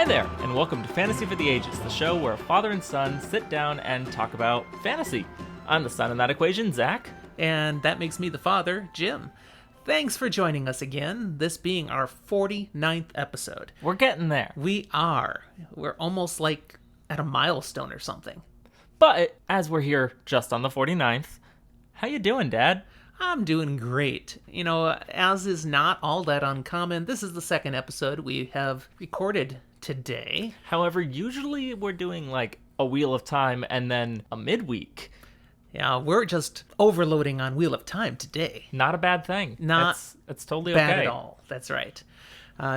Hi there, and welcome to Fantasy for the Ages, the show where a father and son sit down and talk about fantasy. I'm the son in that equation, Zach. And that makes me the father, Jim. Thanks for joining us again, this being our 49th episode. We're getting there. We are. We're almost like at a milestone or something. But as we're here just on the 49th, how you doing, Dad? I'm doing great. You know, as is not all that uncommon, this is the second episode we have recorded today. However, usually we're doing like a Wheel of Time and then a midweek. Yeah, we're just overloading on Wheel of Time today. Not a bad thing. It's totally bad okay. at all. That's right.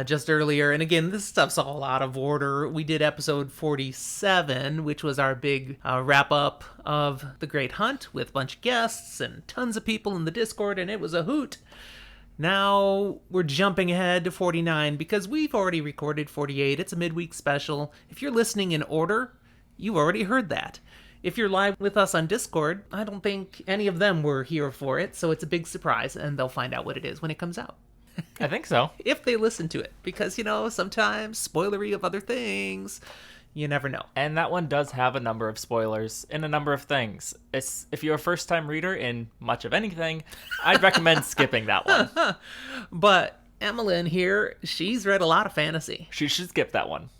Just earlier, and again, this stuff's all out of order. We did episode 47, which was our big wrap-up of The Great Hunt with a bunch of guests and tons of people in the Discord, and it was a hoot. Now we're jumping ahead to 49 because we've already recorded 48. It's a midweek special. If you're listening in order, you've already heard that. If you're live with us on Discord, I don't think any of them were here for it, so it's a big surprise, and they'll find out what it is when it comes out. I think so. If they listen to it, because, you know, sometimes spoilery of other things, you never know. And that one does have a number of spoilers in a number of things. If you're a first-time reader in much of anything, I'd recommend skipping that one. But Emmeline here, she's read a lot of fantasy. She should skip that one.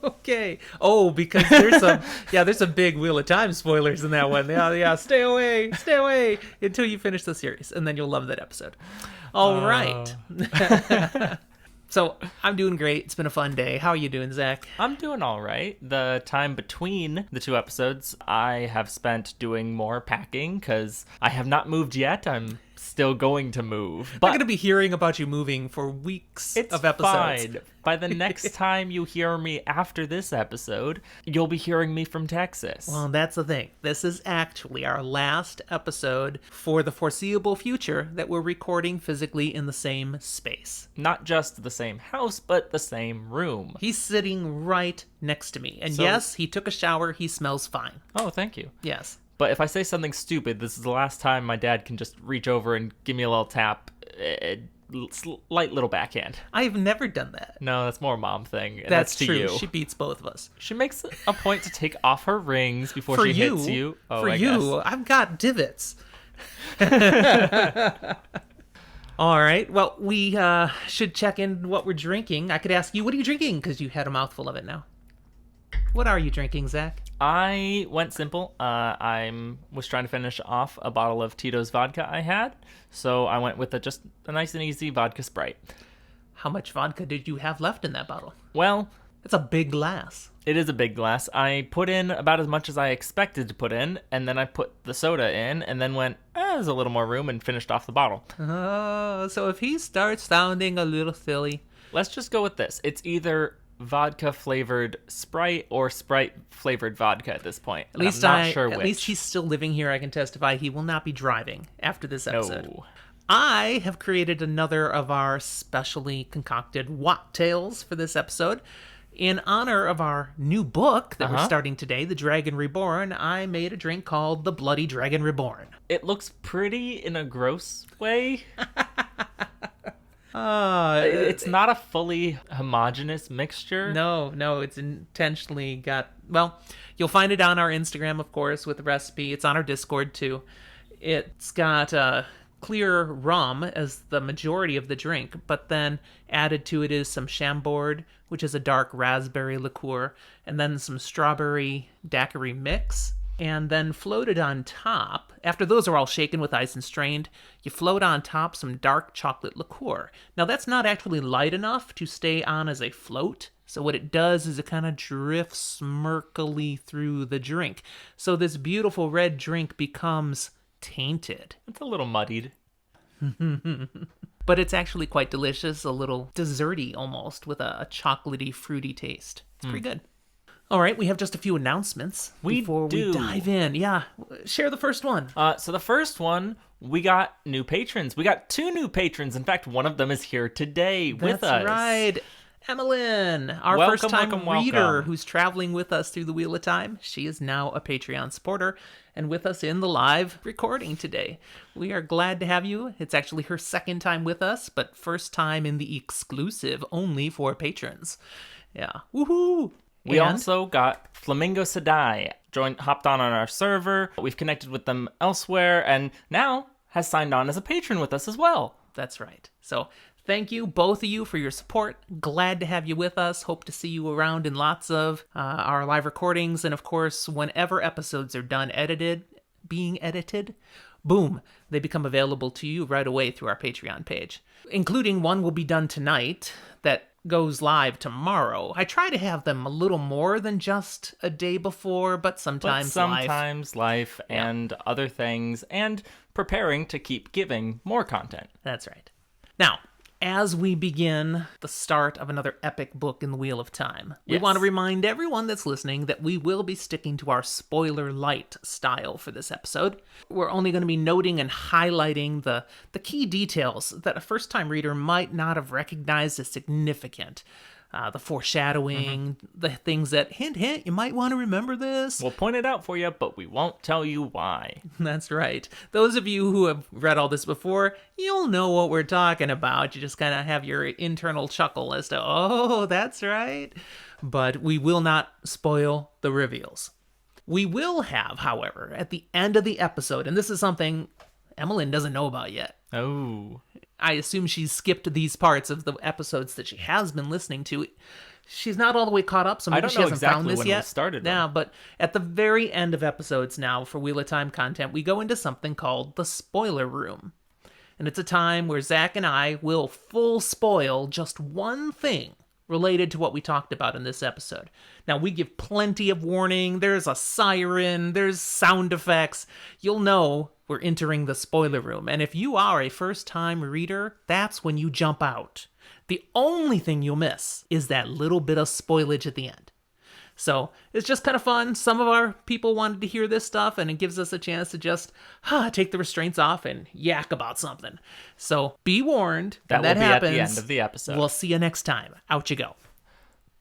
Okay. Oh, because there's some big Wheel of Time spoilers in that one. Yeah, stay away until you finish the series, and then you'll love that episode. All right. So, I'm doing great. It's been a fun day. How are you doing, Zach? I'm doing all right. The time between the two episodes, I have spent doing more packing because I have not moved yet. I'm still going to move. But I'm going to be hearing about you moving for weeks of episodes. Fine. By the next time you hear me after this episode, you'll be hearing me from Texas. Well, that's the thing. This is actually our last episode for the foreseeable future that we're recording physically in the same space. Not just the same house, but the same room. He's sitting right next to me. And yes, he took a shower. He smells fine. Oh, thank you. Yes. But if I say something stupid, this is the last time my dad can just reach over and give me a little tap. Light little backhand. I've never done that. No, that's more a mom thing. And that's to true. You. She beats both of us. She makes a point to take off her rings before she hits you. Oh, For I you, guess. I've got divots. All right. Well, we should check in what we're drinking. I could ask you, what are you drinking? Because you had a mouthful of it now. What are you drinking, Zach? I went simple. I was trying to finish off a bottle of Tito's vodka I had, so I went with just a nice and easy vodka Sprite. How much vodka did you have left in that bottle? Well, it's a big glass. It is a big glass. I put in about as much as I expected to put in, and then I put the soda in, and then went, there's a little more room, and finished off the bottle. Oh, so if he starts sounding a little silly... Let's just go with this. It's either vodka-flavored Sprite or Sprite-flavored vodka at this point. I'm not sure which. At least he's still living here. I can testify he will not be driving after this episode. No. I have created another of our specially concocted Watt-tails for this episode. In honor of our new book that we're starting today, The Dragon Reborn, I made a drink called The Bloody Dragon Reborn. It looks pretty in a gross way. It's not a fully homogeneous mixture. No, it's intentionally got... Well, you'll find it on our Instagram, of course, with the recipe. It's on our Discord, too. It's got clear rum as the majority of the drink, but then added to it is some Chambord, which is a dark raspberry liqueur, and then some strawberry daiquiri mix. And then floated on top, after those are all shaken with ice and strained, you float on top some dark chocolate liqueur. Now that's not actually light enough to stay on as a float, so what it does is it kind of drifts murkily through the drink. So this beautiful red drink becomes tainted. It's a little muddied. But it's actually quite delicious, a little desserty almost, with a chocolatey, fruity taste. It's pretty good. All right, we have just a few announcements before we dive in. Yeah, share the first one. So the first one, we got new patrons. We got 2 new patrons. In fact, one of them is here today with us. That's right. Emmeline, our Welcome, first-time welcome, reader welcome. who's traveling with us through the Wheel of Time. She is now a Patreon supporter and with us in the live recording today. We are glad to have you. It's actually her second time with us, but first time in the exclusive only for patrons. Yeah. Woohoo! We also got Flamingo Sedai, hopped on our server. We've connected with them elsewhere, and now has signed on as a patron with us as well. That's right. So thank you, both of you, for your support. Glad to have you with us. Hope to see you around in lots of our live recordings. And of course, whenever episodes are done being edited, boom, they become available to you right away through our Patreon page. Including one will be done tonight that goes live tomorrow. I try to have them a little more than just a day before, but sometimes life and other things, and preparing to keep giving more content. That's right. Now, as we begin the start of another epic book in the Wheel of Time, we want to remind everyone that's listening that we will be sticking to our spoiler light style for this episode. We're only going to be noting and highlighting the key details that a first-time reader might not have recognized as significant. The foreshadowing, the things that, hint, hint, you might want to remember this. We'll point it out for you, but we won't tell you why. That's right. Those of you who have read all this before, you'll know what we're talking about. You just kind of have your internal chuckle as to, oh, that's right. But we will not spoil the reveals. We will have, however, at the end of the episode, and this is something Emmeline doesn't know about yet. Oh. I assume she's skipped these parts of the episodes that she has been listening to. She's not all the way caught up, so maybe she hasn't found this yet. Yeah, but at the very end of episodes now for Wheel of Time content, we go into something called the spoiler room. And it's a time where Zach and I will full spoil just one thing related to what we talked about in this episode. Now, we give plenty of warning. There's a siren. There's sound effects. You'll know we're entering the spoiler room. And if you are a first-time reader, that's when you jump out. The only thing you'll miss is that little bit of spoilage at the end. So it's just kind of fun. Some of our people wanted to hear this stuff, and it gives us a chance to just take the restraints off and yak about something. So be warned. That will happens, be at the end of the episode. We'll see you next time. Out you go.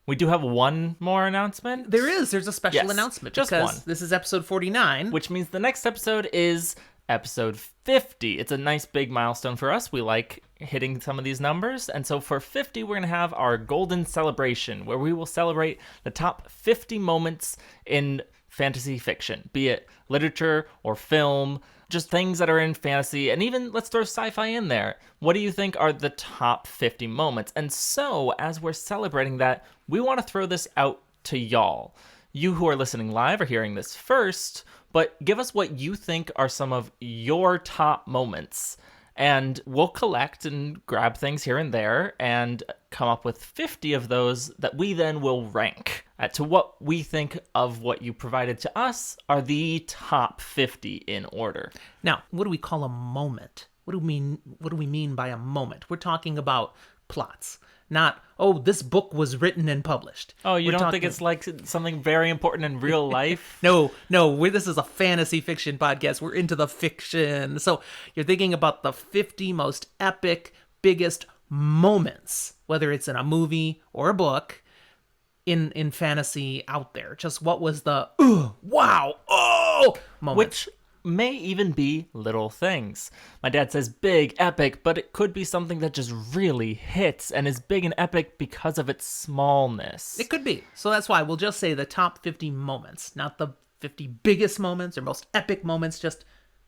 We do have one more announcement. There's a special announcement. Just because one. This is episode 49. Which means the next episode is episode 50. It's a nice big milestone for us. We like hitting some of these numbers. And so for 50, we're going to have our golden celebration, where we will celebrate the top 50 moments in fantasy fiction, be it literature or film, just things that are in fantasy, and even let's throw sci-fi in there. What do you think are the top 50 moments? And so as we're celebrating that, we want to throw this out to y'all. You who are listening live are hearing this first, but give us what you think are some of your top moments, and we'll collect and grab things here and there and come up with 50 of those that we then will rank to what we think of what you provided to us are the top 50 in order. Now, what do we call a moment? What do we mean by a moment? We're talking about plots. Not, oh, this book was written and published. Oh, you don't think it's like something very important in real life? No, this is a fantasy fiction podcast. We're into the fiction. So you're thinking about the 50 most epic, biggest moments, whether it's in a movie or a book, in fantasy out there. Just what was the, wow, oh, moment. Which may even be little things. My dad says big, epic, but it could be something that just really hits and is big and epic because of its smallness. It could be. So that's why we'll just say the top 50 moments, not the 50 biggest moments or most epic moments, just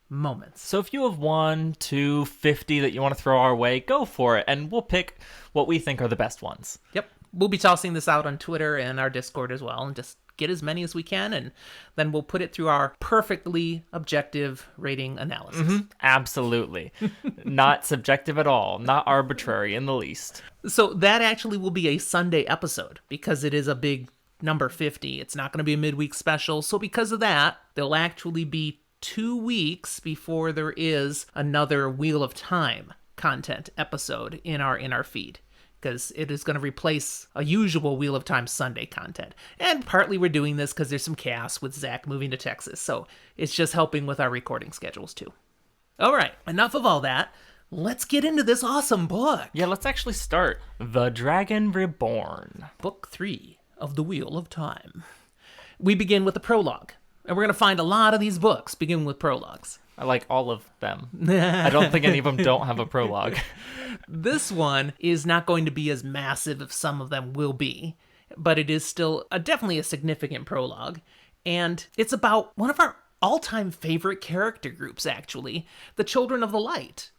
moments. So if you have 1, 2, 50 that you want to throw our way, go for it, and we'll pick what we think are the best ones. Yep. We'll be tossing this out on Twitter and our Discord as well, and just get as many as we can, and then we'll put it through our perfectly objective rating analysis. Mm-hmm. Absolutely. Not subjective at all. Not arbitrary in the least. So that actually will be a Sunday episode, because it is a big number 50. It's not going to be a midweek special, so because of that, there'll actually be 2 weeks before there is another Wheel of Time content episode in our feed, because it is going to replace a usual Wheel of Time Sunday content. And partly we're doing this because there's some chaos with Zach moving to Texas, so it's just helping with our recording schedules too. All right, enough of all that. let's get into this awesome book. Yeah, let's actually start. The Dragon Reborn. Book 3 of The Wheel of Time. We begin with the prologue. And we're going to find a lot of these books begin with prologues. I like all of them. I don't think any of them don't have a prologue. This one is not going to be as massive as some of them will be, but it is still definitely a significant prologue. And it's about one of our all-time favorite character groups, actually, the Children of the Light.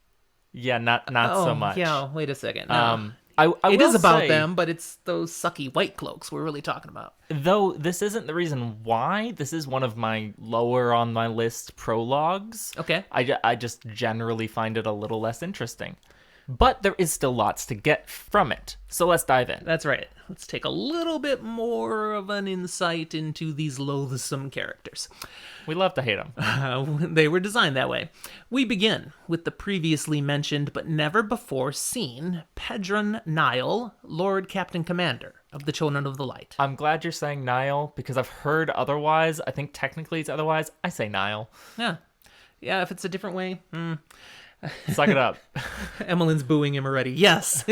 Yeah, not so much. Yeah, wait a second. No. I It will is about say, them, but it's those sucky white cloaks we're really talking about. Though this isn't the reason why, this is one of my lower on my list prologues. Okay. I just generally find it a little less interesting. But there is still lots to get from it. So let's dive in. That's right. Let's take a little bit more of an insight into these loathsome characters. We love to hate them. They were designed that way. We begin with the previously mentioned but never before seen Perrin Niall, Lord Captain Commander of the Children of the Light. I'm glad you're saying Niall because I've heard otherwise. I think technically it's otherwise. I say Niall. Yeah. Yeah, if it's a different way. Suck it up. Emmeline's booing him already. Yes.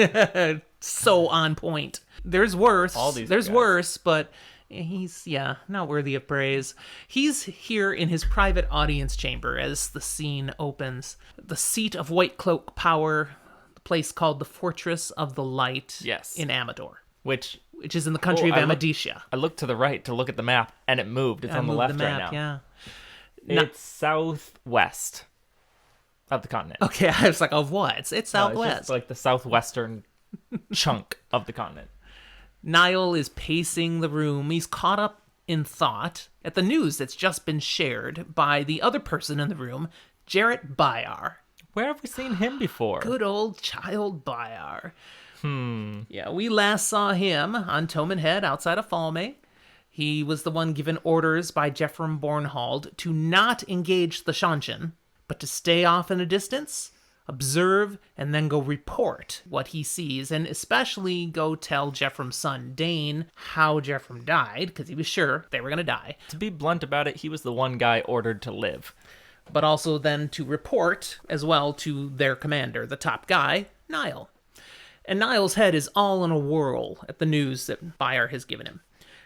So on point. There's worse. There's guys. worse, but he's, not worthy of praise. He's here in his private audience chamber as the scene opens. The seat of White Cloak power, the place called the Fortress of the Light in Amador. Which is in the country of Amadicia. I looked to the right to look at the map, and it moved. It's on the left right now. Yeah. It's southwest of the continent. Okay, I was like, of what? It's southwest. It's just like the southwestern chunk of the continent. Niall is pacing the room. He's caught up in thought at the news that's just been shared by the other person in the room, Jarrett Byar. Where have we seen him before? Good old child Byar. Yeah, we last saw him on Toman Head outside of Falme. He was the one given orders by Jeffrem Bornhald to not engage the Shanshan, but to stay off in a distance, observe, and then go report what he sees, and especially go tell Jeffrem's son, Dane, how Jeffrem died, because he was sure they were going to die. To be blunt about it, he was the one guy ordered to live. But also then to report as well to their commander, the top guy, Niall. And Niall's head is all in a whirl at the news that Byar has given him.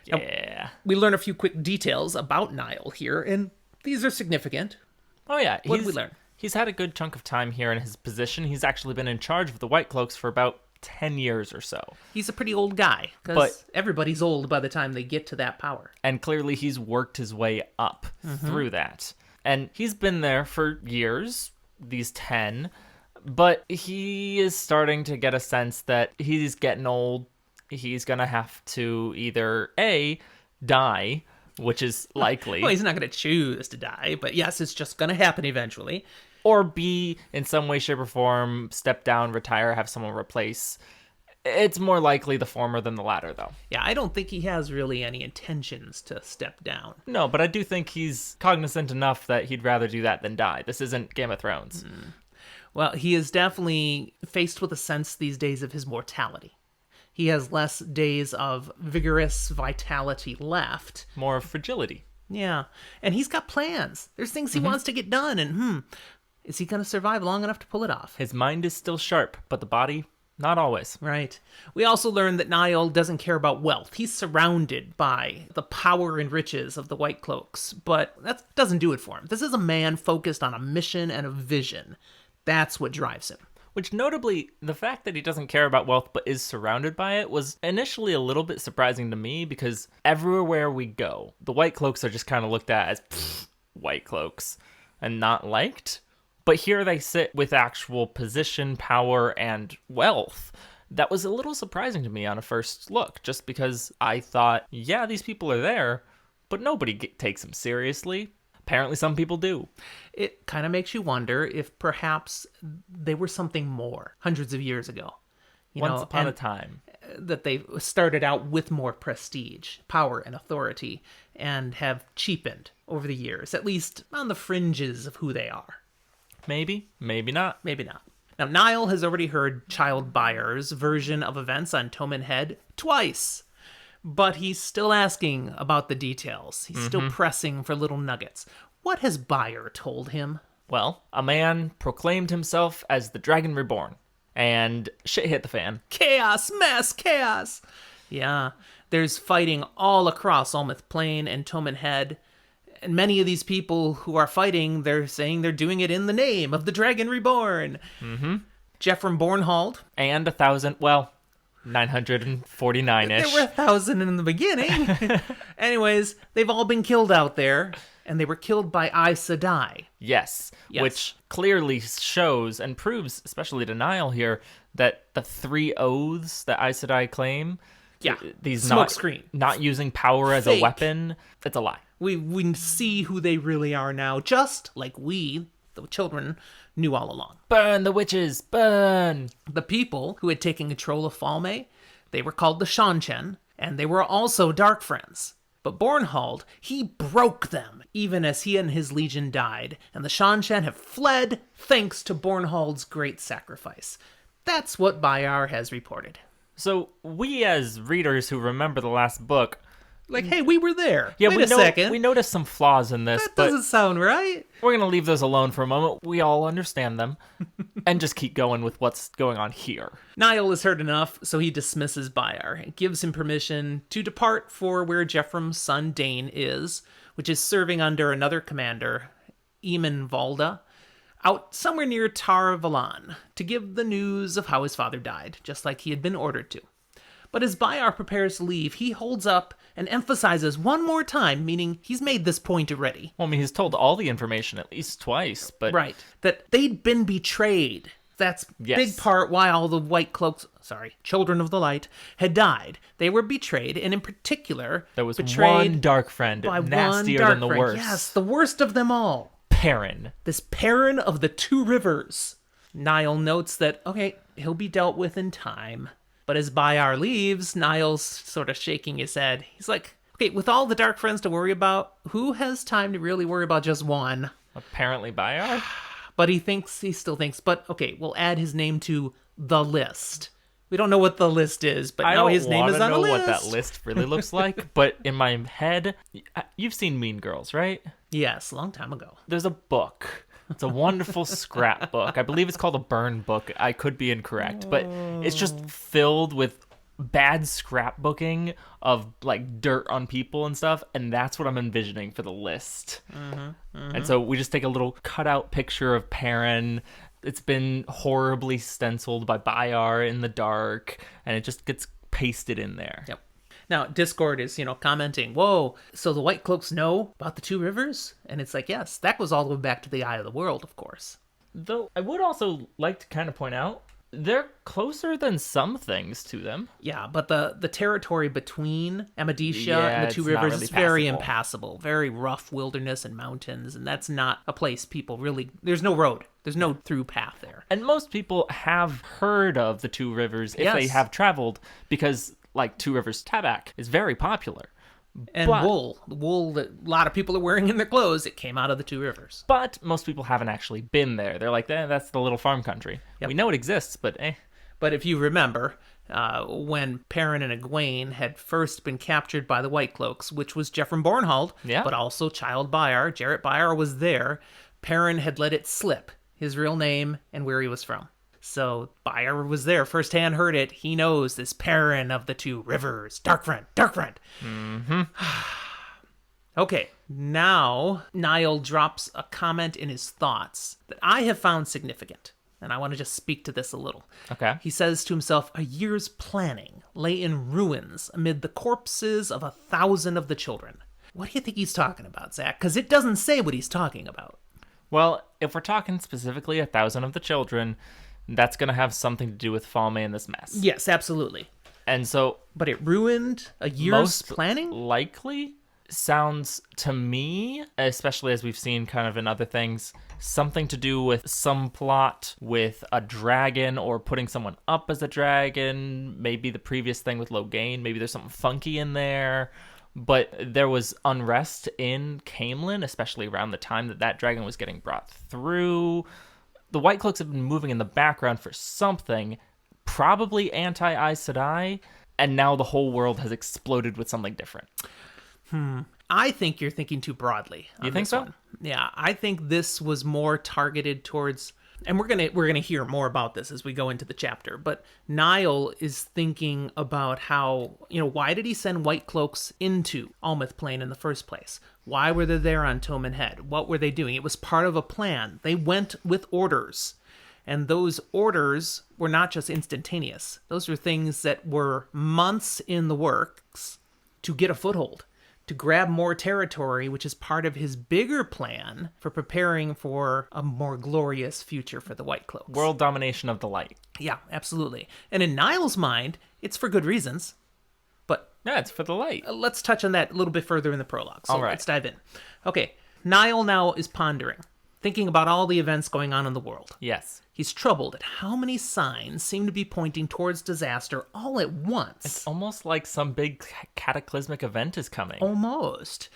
Yeah. Now, we learn a few quick details about Niall here, and these are significant. Oh, yeah. What did we learn? He's had a good chunk of time here in his position. He's actually been in charge of the White Cloaks for about 10 years or so. He's a pretty old guy, because everybody's old by the time they get to that power. And clearly he's worked his way up through that. And he's been there for years, these 10, but he is starting to get a sense that he's getting old. He's going to have to either A, die, which is likely. Well, he's not going to choose to die, but yes, it's just going to happen eventually. Or B, in some way, shape, or form, step down, retire, have someone replace. It's more likely the former than the latter, though. Yeah, I don't think he has really any intentions to step down. No, but I do think he's cognizant enough that he'd rather do that than die. This isn't Game of Thrones. Well, he is definitely faced with a sense these days of his mortality. He has less days of vigorous vitality left. More fragility. Yeah, and he's got plans. There's things he wants to get done, and is he going to survive long enough to pull it off? His mind is still sharp, but the body, not always. Right. We also learned that Niall doesn't care about wealth. He's surrounded by the power and riches of the White Cloaks, but that doesn't do it for him. This is a man focused on a mission and a vision. That's what drives him. Which, notably, the fact that he doesn't care about wealth but is surrounded by it was initially a little bit surprising to me, because everywhere we go, the White Cloaks are just kind of looked at as White Cloaks and not liked. But here they sit with actual position, power, and wealth. That was a little surprising to me on a first look, just because I thought, yeah, these people are there, but nobody takes them seriously. Apparently some people do. It kind of makes you wonder if perhaps they were something more hundreds of years ago. Once upon a time. That they started out with more prestige, power, and authority, and have cheapened over the years, at least on the fringes of who they are. Maybe, maybe not. Maybe not. Now, Niall has already heard Child Byar's version of events on Toman Head twice. But he's still asking about the details. He's still pressing for little nuggets. What has Byar told him? Well, a man proclaimed himself as the Dragon Reborn, and shit hit the fan. Chaos, mass chaos. Yeah, there's fighting all across Almoth Plain and Toman Head. And many of these people who are fighting, they're saying they're doing it in the name of the Dragon Reborn. Mm-hmm. Jeffrem Bornhold. And 1,000, well, 949-ish. There were 1,000 in the beginning. Anyways, they've all been killed out there, and they were killed by Aes Sedai. Yes, which clearly shows and proves, especially to Niall here, that the 3 oaths that Aes Sedai claim, these smoke screen, not using power as a weapon, it's a lie. We see who they really are now, just like we, the children, knew all along. Burn the witches, burn! The people who had taken control of Falme, they were called the Seanchan, and they were also Dark Friends. But Bornhold, he broke them, even as he and his legion died, and the Seanchan have fled thanks to Bornhold's great sacrifice. That's what Bayar has reported. So we as readers who remember the last book, like, hey, we were there. Yeah, Wait a second. We noticed some flaws in this. That doesn't sound right. We're going to leave those alone for a moment. We all understand them. And just keep going with what's going on here. Niall is hurt enough, so he dismisses Bayar and gives him permission to depart for where Jeffrem's son Dane is, which is serving under another commander, Eamon Valda, out somewhere near Tar Valon, to give the news of how his father died, just like he had been ordered to. But as Bayar prepares to leave, he holds up and emphasizes one more time, meaning he's made this point already. Well, I mean, he's told all the information at least twice, but... Right. That they'd been betrayed. That's big part why all the White Cloaks, Children of the Light, had died. They were betrayed, and in particular... There was betrayed one dark friend, by nastier one than the friend. worst. Yes, the worst of them all. Perrin. This Perrin of the Two Rivers. Niall notes that, okay, he'll be dealt with in time. But as Bayar leaves, Niall's sort of shaking his head. He's like, okay, with all the dark friends to worry about, who has time to really worry about just one? Apparently Bayar. But he still thinks, but okay, we'll add his name to the list. We don't know what the list is, but now his name is on the list. I don't know what that list really looks like, but in my head, you've seen Mean Girls, right? Yes, a long time ago. There's a book. It's a wonderful scrapbook. I believe it's called a burn book. I could be incorrect, but it's just filled with bad scrapbooking of like dirt on people and stuff, and that's what I'm envisioning for the list. And so we just take a little cutout picture of Perrin. It's been horribly stenciled by Bayar in the dark, and it just gets pasted in there. Yep. Now, Discord is, commenting, whoa, so the White Cloaks know about the Two Rivers? And it's like, yes, that goes all the way back to the Eye of the World, of course. Though I would also like to kind of point out, they're closer than some things to them. Yeah, but the territory between Amadicia and the Two Rivers really is very impassable. Very rough wilderness and mountains, and that's not a place people really... There's no road. There's no through path there. And most people have heard of the Two Rivers if they have traveled, because... like Two Rivers Tabak is very popular. And wool that a lot of people are wearing in their clothes, it came out of the Two Rivers. But most people haven't actually been there. They're like, that's the little farm country. Yep. We know it exists, but eh. But if you remember, when Perrin and Egwene had first been captured by the White Cloaks, which was Jeffrem Bornhold, but also Child Bayar, Jarrett Bayar was there, Perrin had let it slip, his real name and where he was from. So Bayar was there, firsthand heard it. He knows this Perrin of the Two Rivers. Dark friend, dark friend. Mm-hmm. Okay, now Niall drops a comment in his thoughts that I have found significant. And I want to just speak to this a little. Okay. He says to himself, a year's planning lay in ruins amid the corpses of 1,000 of the children. What do you think he's talking about, Zach? Because it doesn't say what he's talking about. Well, if we're talking specifically 1,000 of the children... that's going to have something to do with Falme and this mess. Yes, absolutely. And so... but it ruined a year's planning? Likely sounds to me, especially as we've seen kind of in other things, something to do with some plot with a dragon or putting someone up as a dragon. Maybe the previous thing with Logain. Maybe there's something funky in there. But there was unrest in Caemlyn, especially around the time that dragon was getting brought through. The White Cloaks have been moving in the background for something, probably anti-Aes Sedai, and now the whole world has exploded with something different. I think you're thinking too broadly on You think this so? one. Yeah, I think this was more targeted towards, and we're gonna hear more about this as we go into the chapter, but Niall is thinking about how, why did he send White Cloaks into Almoth Plain in the first place? Why were they there on Toman Head? What were they doing? It was part of a plan. They went with orders. And those orders were not just instantaneous. Those were things that were months in the works to get a foothold, to grab more territory, which is part of his bigger plan for preparing for a more glorious future for the White Cloaks. World domination of the light. Yeah, absolutely. And in Niall's mind, it's for good reasons. But Yeah, it's for the light. let's touch on that a little bit further in the prologue. So All right. let's dive in. Okay, Niall now is pondering, thinking about all the events going on in the world. Yes. He's troubled at how many signs seem to be pointing towards disaster all at once. It's almost like some big cataclysmic event is coming. Almost.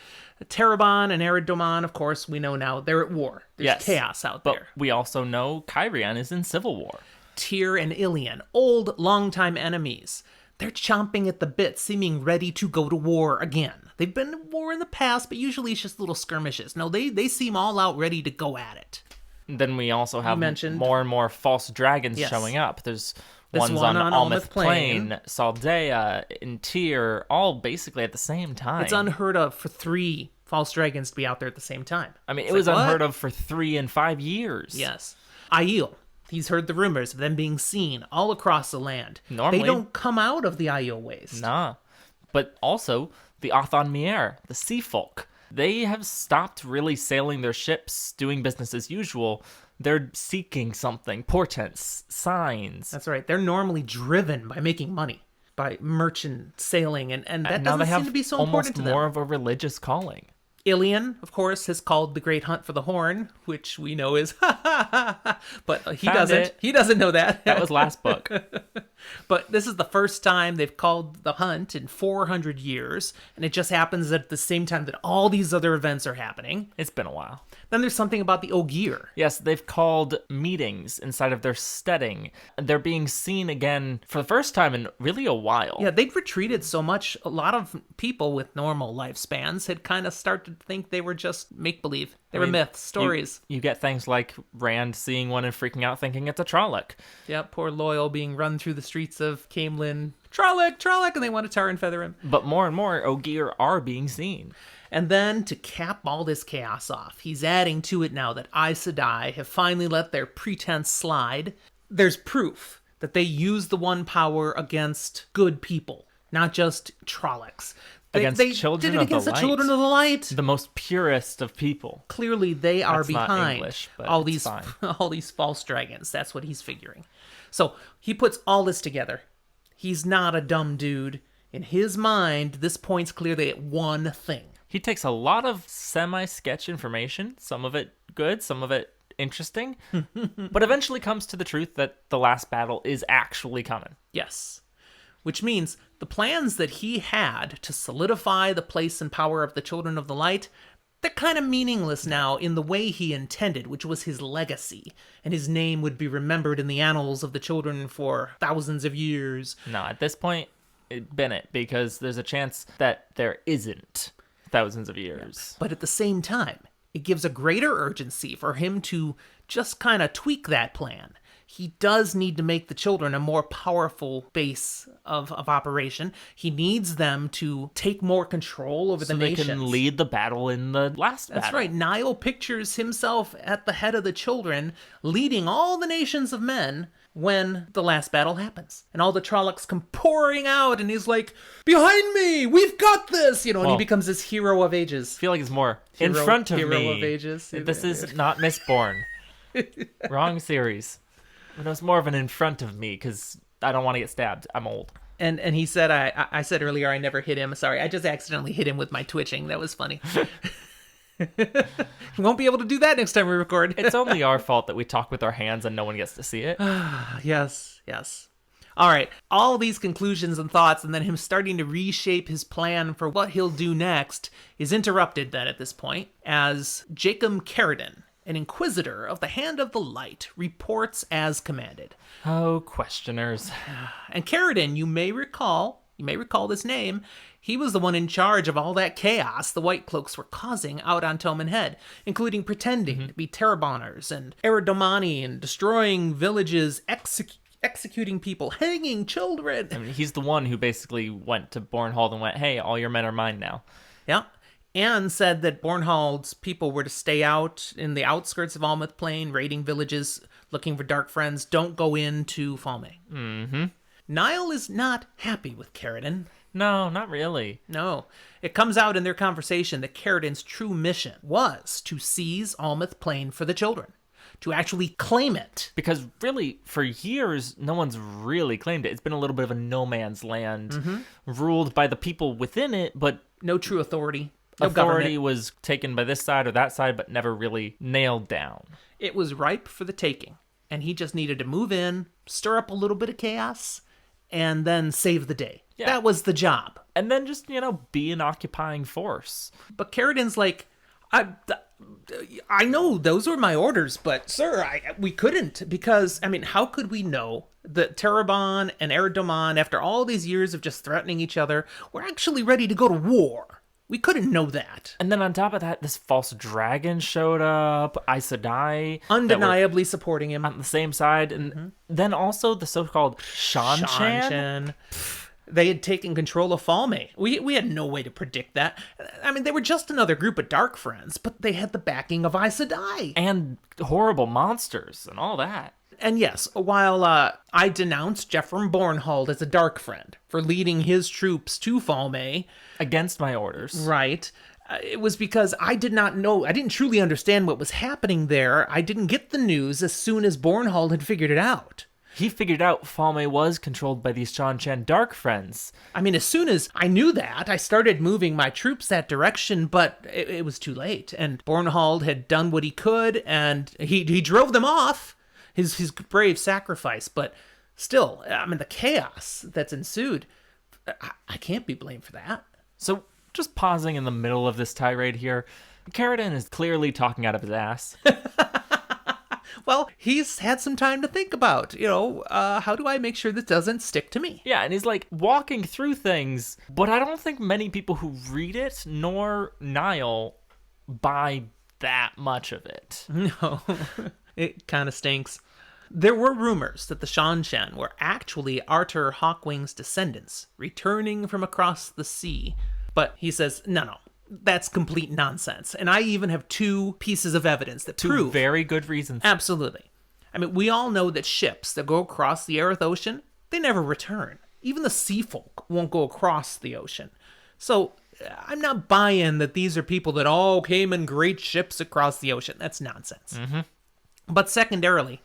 Terabon and Eridomon, of course, we know now they're at war. There's Yes. chaos out But there. we also know Kyrian is in civil war. Tyr and Ilian, old, longtime enemies. They're chomping at the bit, seeming ready to go to war again. They've been at war in the past, but usually it's just little skirmishes. No, they seem all out ready to go at it. Then we also have mentioned- more and more false dragons Yes. showing up. There's This ones one on on Almoth Almoth Plain. Plain, Saldea, and Tyr, all basically at the same time. It's unheard of for 3 false dragons to be out there at the same time. I mean, It's it was like, what? unheard of for 3 and 5 years. Yes. Aiel. He's heard the rumors of them being seen all across the land. Normally- They don't come out of the Aiel Waste. Nah. But also, the Athon Mier, the sea folk, they have stopped really sailing their ships, doing business as usual. They're seeking something, portents, signs. That's right. They're normally driven by making money, by merchant sailing, and that now doesn't they seem have to be so almost important to them. more of a religious calling. Ilian, of course, has called the Great Hunt for the Horn, which we know is but he Found doesn't. it. He doesn't know that. That was last book. But this is the first time they've called the hunt in 400 years, and it just happens at the same time that all these other events are happening. It's been a while. Then there's something about the Ogier. Yes, they've called meetings inside of their steading. They're being seen again for the first time in really a while. Yeah, they'd retreated so much, a lot of people with normal lifespans had kind of started to think they were just make-believe. They were myths, stories. You get things like Rand seeing one and freaking out thinking it's a Trolloc. Yeah, poor Loial being run through the streets of Camelin. Trolloc, and they want to tar and feather him. But more and more Ogier are being seen. And then, to cap all this chaos off, he's adding to it now that Aes Sedai have finally let their pretense slide. There's proof that they use the One Power against good people, not just Trollocs. Against they children did it of the against the light. children of the light. The most purest of people. Clearly, they are That's not behind English, but all it's these fine. all these false dragons. That's what he's figuring. So he puts all this together. He's not a dumb dude. In his mind, this points clearly at one thing. He takes a lot of semi-sketch information, some of it good, some of it interesting, but eventually comes to the truth that the last battle is actually coming. Yes. Which means the plans that he had to solidify the place and power of the Children of the Light, they're kind of meaningless now in the way he intended, which was his legacy, and his name would be remembered in the annals of the Children for thousands of years. No, at this point, Bennett, because there's a chance that there isn't thousands of years. But at the same time, it gives a greater urgency for him to just kind of tweak that plan. He does need to make the children a more powerful base of operation. He needs them to take more control over the So they nations. can lead the battle in the last battle. That's right. Niall pictures himself at the head of the children, leading all the nations of men when the last battle happens. And all the Trollocs come pouring out, and he's like, "Behind me! We've got this!" And Well, he becomes this hero of ages. I feel like it's more in Hero- front of hero me. of ages. This is not Mistborn. Wrong series. But it was more of an in front of me because I don't want to get stabbed. I'm old. And he said, I said earlier I never hit him. Sorry, I just accidentally hit him with my twitching. That was funny. We won't be able to do that next time we record. It's only our fault that we talk with our hands and no one gets to see it. Yes. All right, all these conclusions and thoughts, and then him starting to reshape his plan for what he'll do next, is interrupted then at this point, as Jacob Carradine, an inquisitor of the Hand of the Light, reports as commanded. Oh, questioners. And Carradine, you may recall this name, He was the one in charge of all that chaos the White Cloaks were causing out on Toman Head, including pretending to be Terabonners and Eridomani and destroying villages, executing people, hanging children. I mean, he's the one who basically went to Bornhold and went, hey, all your men are mine now. Yeah. And said that Bornhold's people were to stay out in the outskirts of Almoth Plain, raiding villages, looking for dark friends. Don't go into Falme. Mm-hmm. Niall is not happy with Caradan. No, not really. No. It comes out in their conversation that Caradan's true mission was to seize Almoth Plain for the children, to actually claim it. Because really, for years, no one's really claimed it. It's been a little bit of a no man's land, ruled by the people within it, but no true authority. No authority government. was taken by this side or that side, but never really nailed down. It was ripe for the taking, and he just needed to move in, stir up a little bit of chaos, and then save the day. Yeah. That was the job. And then just, be an occupying force. But Caradan's like, I know those were my orders, but sir, we couldn't, because, how could we know that Terabon and Eridomon, after all these years of just threatening each other, were actually ready to go to war? We couldn't know that. And then on top of that, this false dragon showed up, Aes Sedai. Undeniably supporting him. On the same side. And then also the so-called Seanchan. They had taken control of Falme. We had no way to predict that. They were just another group of dark friends, but they had the backing of Aes Sedai. And horrible monsters and all that. And yes, while I denounced Jeffrey Bornhold as a dark friend for leading his troops to Falme, against my orders. Right. It was because I did not know, I didn't truly understand what was happening there. I didn't get the news as soon as Bornhold had figured it out. He figured out Falme was controlled by these Seanchan dark friends. As soon as I knew that, I started moving my troops that direction, but it was too late. And Bornhold had done what he could, and he drove them off. His brave sacrifice, but still, the chaos that's ensued, I can't be blamed for that. So, just pausing in the middle of this tirade here, Caradan is clearly talking out of his ass. Well, he's had some time to think about, how do I make sure this doesn't stick to me? Yeah, and he's like walking through things, but I don't think many people who read it, nor Niall, buy that much of it. No. It kind of stinks. There were rumors that the Seanchan were actually Artur Hawkwing's descendants, returning from across the sea. But he says, no, that's complete nonsense. And I even have 2 pieces of evidence that prove... 2 very good reasons. Absolutely. We all know that ships that go across the Aerith Ocean, they never return. Even the sea folk won't go across the ocean. So I'm not buying that these are people that all came in great ships across the ocean. That's nonsense. Mm-hmm. But secondarily,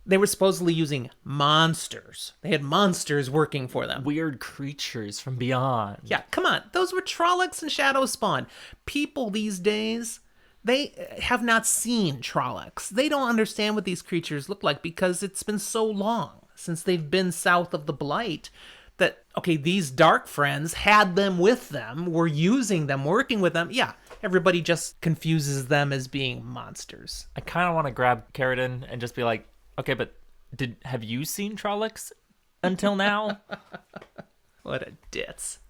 they were supposedly using monsters. They had monsters working for them. Weird creatures from beyond. Yeah, come on. Those were Trollocs and Shadowspawn. People these days, they have not seen Trollocs. They don't understand what these creatures look like because it's been so long since they've been south of the Blight that, okay, these dark friends had them with them, were using them, working with them. Yeah, everybody just confuses them as being monsters. I kind of want to grab Caradan and just be like, okay, but have you seen Trollocs until now? What a ditz.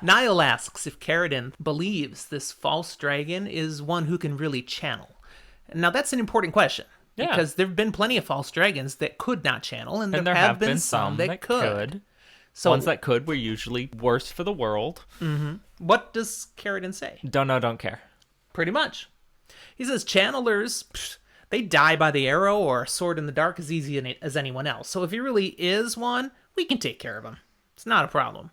Niall asks if Caradan believes this false dragon is one who can really channel. Now, that's an important question. Yeah. Because there have been plenty of false dragons that could not channel, and there have been some that could. So, ones that could were usually worse for the world. Mm-hmm. What does Caradan say? Don't know, don't care. Pretty much. He says channelers, they die by the arrow or sword in the dark as easy as anyone else. So if he really is one, we can take care of him. It's not a problem.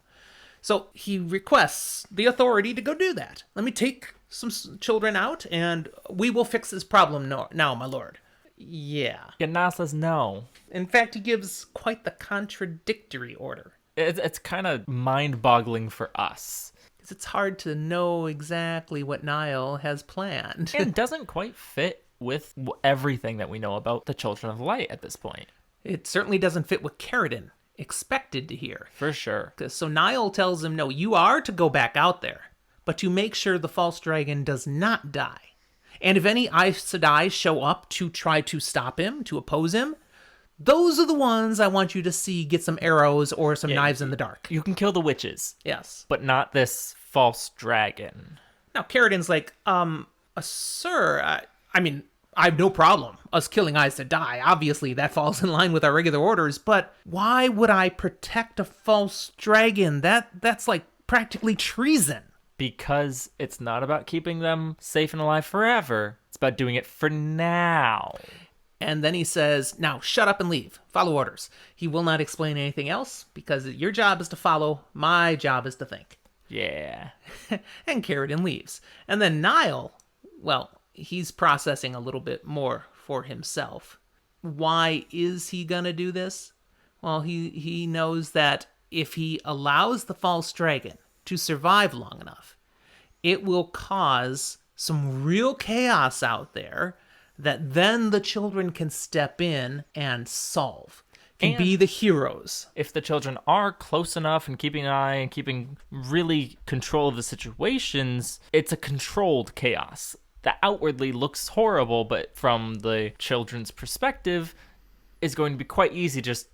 So he requests the authority to go do that. Let me take some children out, and we will fix this problem now, my lord. Yeah. Niall says no. In fact, he gives quite the contradictory order. It's kind of mind-boggling for us. Because it's hard to know exactly what Niall has planned. It doesn't quite fit with everything that we know about the Children of Light at this point. It certainly doesn't fit what Caradan expected to hear. For sure. So Niall tells him, no, you are to go back out there, but to make sure the false dragon does not die. And if any Aes Sedai show up to try to stop him, to oppose him, Those are the ones I want you to see get some arrows or some knives in the dark. You can kill the witches. Yes. But not this false dragon. Now, Carradine's like, sir, I mean, I have no problem us killing Eyes to Die. Obviously, that falls in line with our regular orders, but why would I protect a false dragon? That's like practically treason. Because it's not about keeping them safe and alive forever. It's about doing it for now. And then he says, now shut up and leave. Follow orders. He will not explain anything else because your job is to follow. My job is to think. Yeah. And Carradine leaves. And then Niall, well, he's processing a little bit more for himself. Why is he going to do this? Well, he knows that if he allows the false dragon to survive long enough, it will cause some real chaos out there that then the children can step in and solve, can be the heroes. If the children are close enough and keeping an eye and keeping really control of the situations, it's a controlled chaos that outwardly looks horrible, but from the children's perspective is going to be quite easy. Just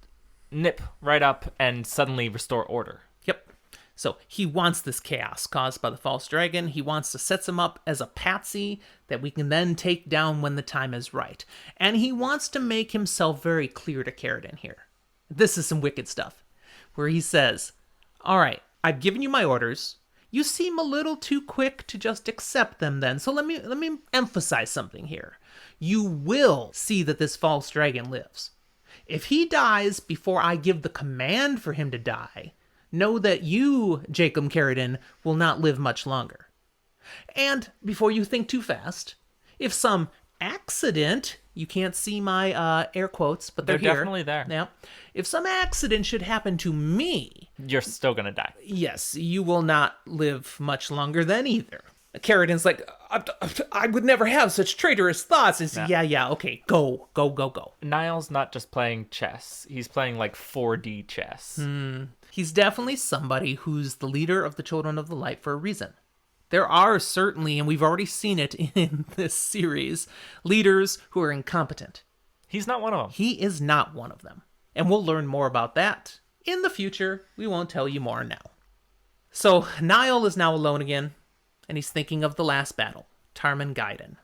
nip right up and suddenly restore order. Yep. So he wants this chaos caused by the false dragon. He wants to set him up as a patsy that we can then take down when the time is right. And he wants to make himself very clear to Carradine here. This is some wicked stuff, where he says, all right, I've given you my orders. You seem a little too quick to just accept them then. So let me emphasize something here. You will see that this false dragon lives. If he dies before I give the command for him to die, know that you, Jacob Carradine, will not live much longer. And before you think too fast, if some accident, you can't see my air quotes, but they're here. Definitely there. Yeah. If some accident should happen to me, you're still going to die. Yes, you will not live much longer then either. Carradine's like, I would never have such traitorous thoughts. It's, yeah, okay, go. Niall's not just playing chess. He's playing like 4D chess. He's definitely somebody who's the leader of the Children of the Light for a reason. There are certainly, and we've already seen it in this series, leaders who are incompetent. He's not one of them. He is not one of them. And we'll learn more about that in the future. We won't tell you more now. So Niall is now alone again, and he's thinking of the last battle, Tarmon Gai'dan.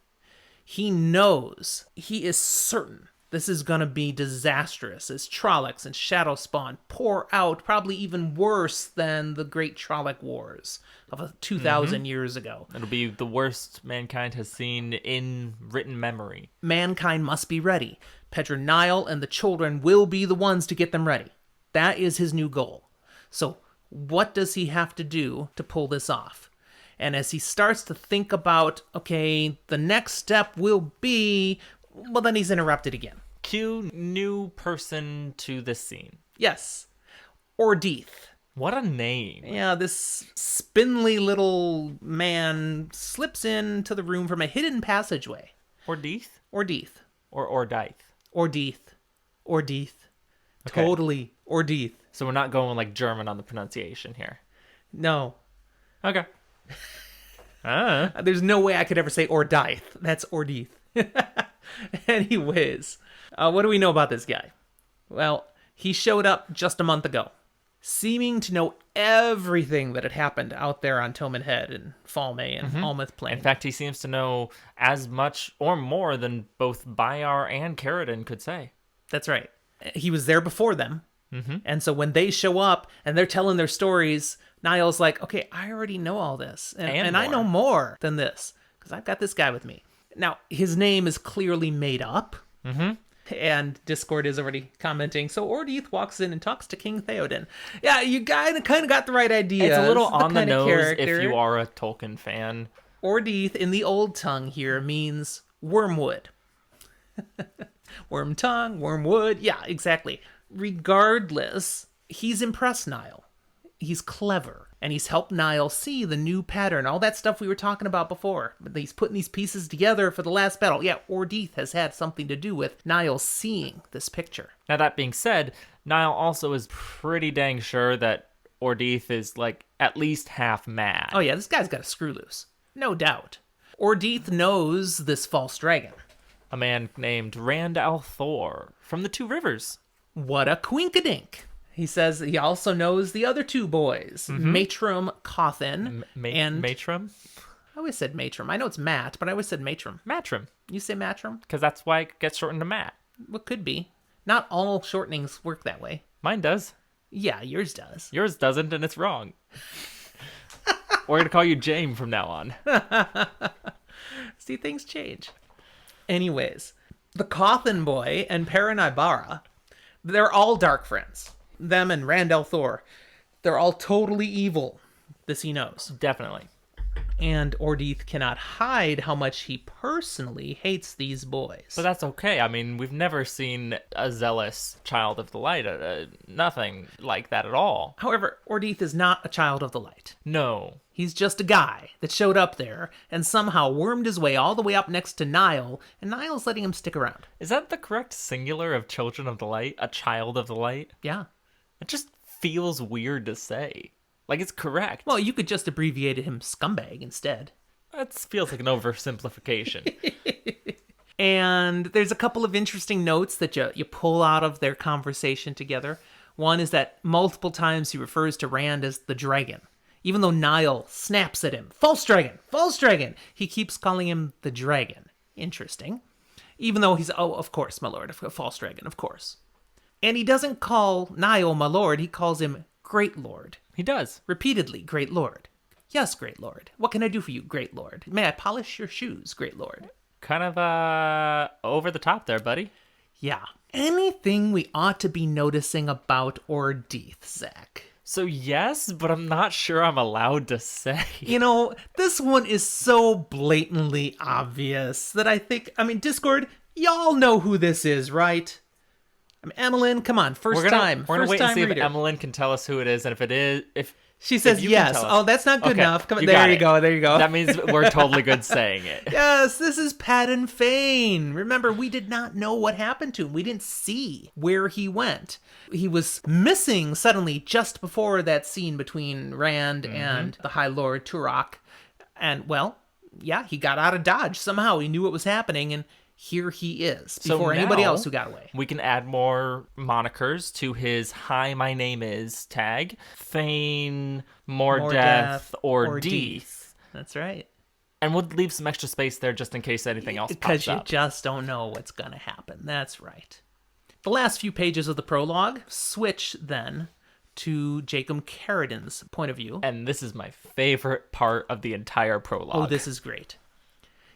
He knows, he is certain this is going to be disastrous as Trollocs and Shadowspawn pour out, probably even worse than the Great Trolloc Wars of 2,000 years ago. It'll be the worst mankind has seen in written memory. Mankind must be ready. Pedro Niall and the children will be the ones to get them ready. That is his new goal. So what does he have to do to pull this off? And as he starts to think about, okay, the next step will be, well, then he's interrupted again. Cue new person to this scene. Yes. Ordeith. What a name. Yeah, this spindly little man slips into the room from a hidden passageway. Ordeith? Ordeith. Or Ordeith? Ordeith. Ordeith. Okay. Totally Ordeith. So we're not going like German on the pronunciation here. No. Okay. There's no way I could ever say Ordeith. That's Ordeith. Anyways, what do we know about this guy? Well, he showed up just a month ago, seeming to know everything that had happened out there on Tommen Head and Falme and Almoth Plain. In fact, he seems to know as much or more than both Bayar and Carradine could say. That's right. He was there before them. And so when they show up and they're telling their stories, Niall's like, okay, I already know all this. And I know more than this because I've got this guy with me. Now, his name is clearly made up. And Discord is already commenting. So Ordeith walks in and talks to King Théoden. Yeah, you kind of got the right idea. It's a little the on the nose character. if you are a Tolkien fan. Ordeith in the old tongue here means wormwood. Worm tongue, wormwood. Yeah, exactly. Regardless, he's impressed Niall. He's clever. And he's helped Niall see the new pattern. All that stuff we were talking about before. But he's putting these pieces together for the last battle. Yeah, Ordeith has had something to do with Niall seeing this picture. Now, that being said, Niall also is pretty dang sure that Ordeith is, like, at least half mad. Oh, yeah, this guy's got a screw loose. No doubt. Ordeith knows this false dragon. a man named Rand al'Thor from the Two Rivers. What a quinkadink. He says he also knows the other two boys, Matrim Cawthon and... Matrim? I always said Matrim. I know it's Matt, but I always said Matrim. Matrim. You say Matrim? Because that's why it gets shortened to Matt. Well, could be. Not all shortenings work that way. Mine does. Yeah, yours does. Yours doesn't, and it's wrong. We're going to call you James from now on. See, things change. Anyways, the Cawthon boy and Perrin Ibarra, they're all dark friends. Them and Rand al'Thor, they're all totally evil. This he knows. Definitely. And Ordeith cannot hide how much he personally hates these boys. But that's okay. I mean, we've never seen a zealous child of the light. Nothing like that at all. However, Ordeith is not a child of the light. No. He's just a guy that showed up there and somehow wormed his way all the way up next to Niall, and Niall's letting him stick around. Is that the correct singular of children of the light? A child of the light? Yeah. It just feels weird to say. Like, it's correct. Well, you could just abbreviate him scumbag instead. That feels like an oversimplification. And there's a couple of interesting notes that you pull out of their conversation together. One is that multiple times he refers to Rand as the dragon. Even though Niall snaps at him, false dragon, he keeps calling him the dragon. Interesting. Even though he's, oh, of course, my lord, a false dragon, of course. And he doesn't call Niall my lord, he calls him great lord. He does. Repeatedly, great lord. Yes, great lord. What can I do for you, great lord? May I polish your shoes, great lord? Kind of, over the top there, buddy. Yeah. Anything we ought to be noticing about Ordeith, Zach? So yes, but I'm not sure I'm allowed to say. You know, this one is so blatantly obvious that I mean, Discord, y'all know who this is, right? Emmeline, come on, We're gonna wait and see reader. if Emmeline can tell us who it is, and if she says yes. Oh, that's not good Okay, enough. Come on, you there got you it. go. There you go. That means we're totally good saying it. Yes, this is Padden Fane. Remember, we did not know what happened to him. We didn't see where he went. He was missing suddenly just before that scene between Rand and the High Lord Turok. And, well, yeah, he got out of Dodge. Somehow he knew what was happening, and here he is, before anybody now else who got away. We can add more monikers to his "Hi, my name is" tag. Fane, Mordeth, Ordeith. That's right. And we'll leave some extra space there just in case anything else pops Because you up. just don't know what's going to happen. That's right. The last few pages of the prologue switch then to Jacob Carradin's point of view. And this is my favorite part of the entire prologue. Oh, this is great.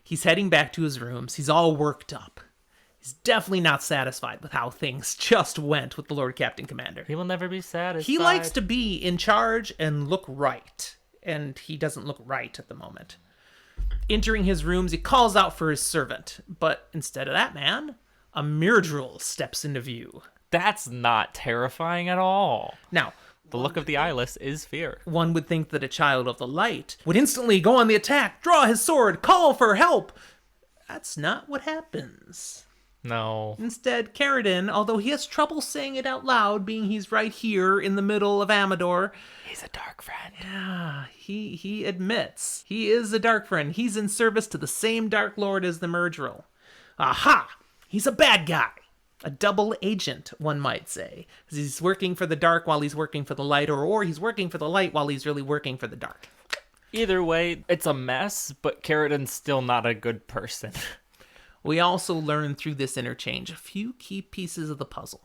He's heading back to his rooms. He's all worked up. He's definitely not satisfied with how things just went with the Lord Captain Commander. He will never be satisfied. He likes to be in charge and look right. And he doesn't look right at the moment. Entering his rooms, he calls out for his servant. But instead of that man, a Myrddraal steps into view. That's not terrifying at all. Now, the look of the eyeless is fear. one would think that a child of the light would instantly go on the attack, draw his sword, call for help. That's not what happens. No. Instead, Carradin, although he has trouble saying it out loud, being he's right here in the middle of Amador, He's a dark friend. yeah, he admits he is a dark friend. He's in service to the same Dark Lord as the Myrddraal. Aha! He's a bad guy. A double agent, one might say. He's working for the dark while he's working for the light, or he's working for the light while he's really working for the dark. Either way, it's a mess, but Carradin's still not a good person. We also learn through this interchange a few key pieces of the puzzle.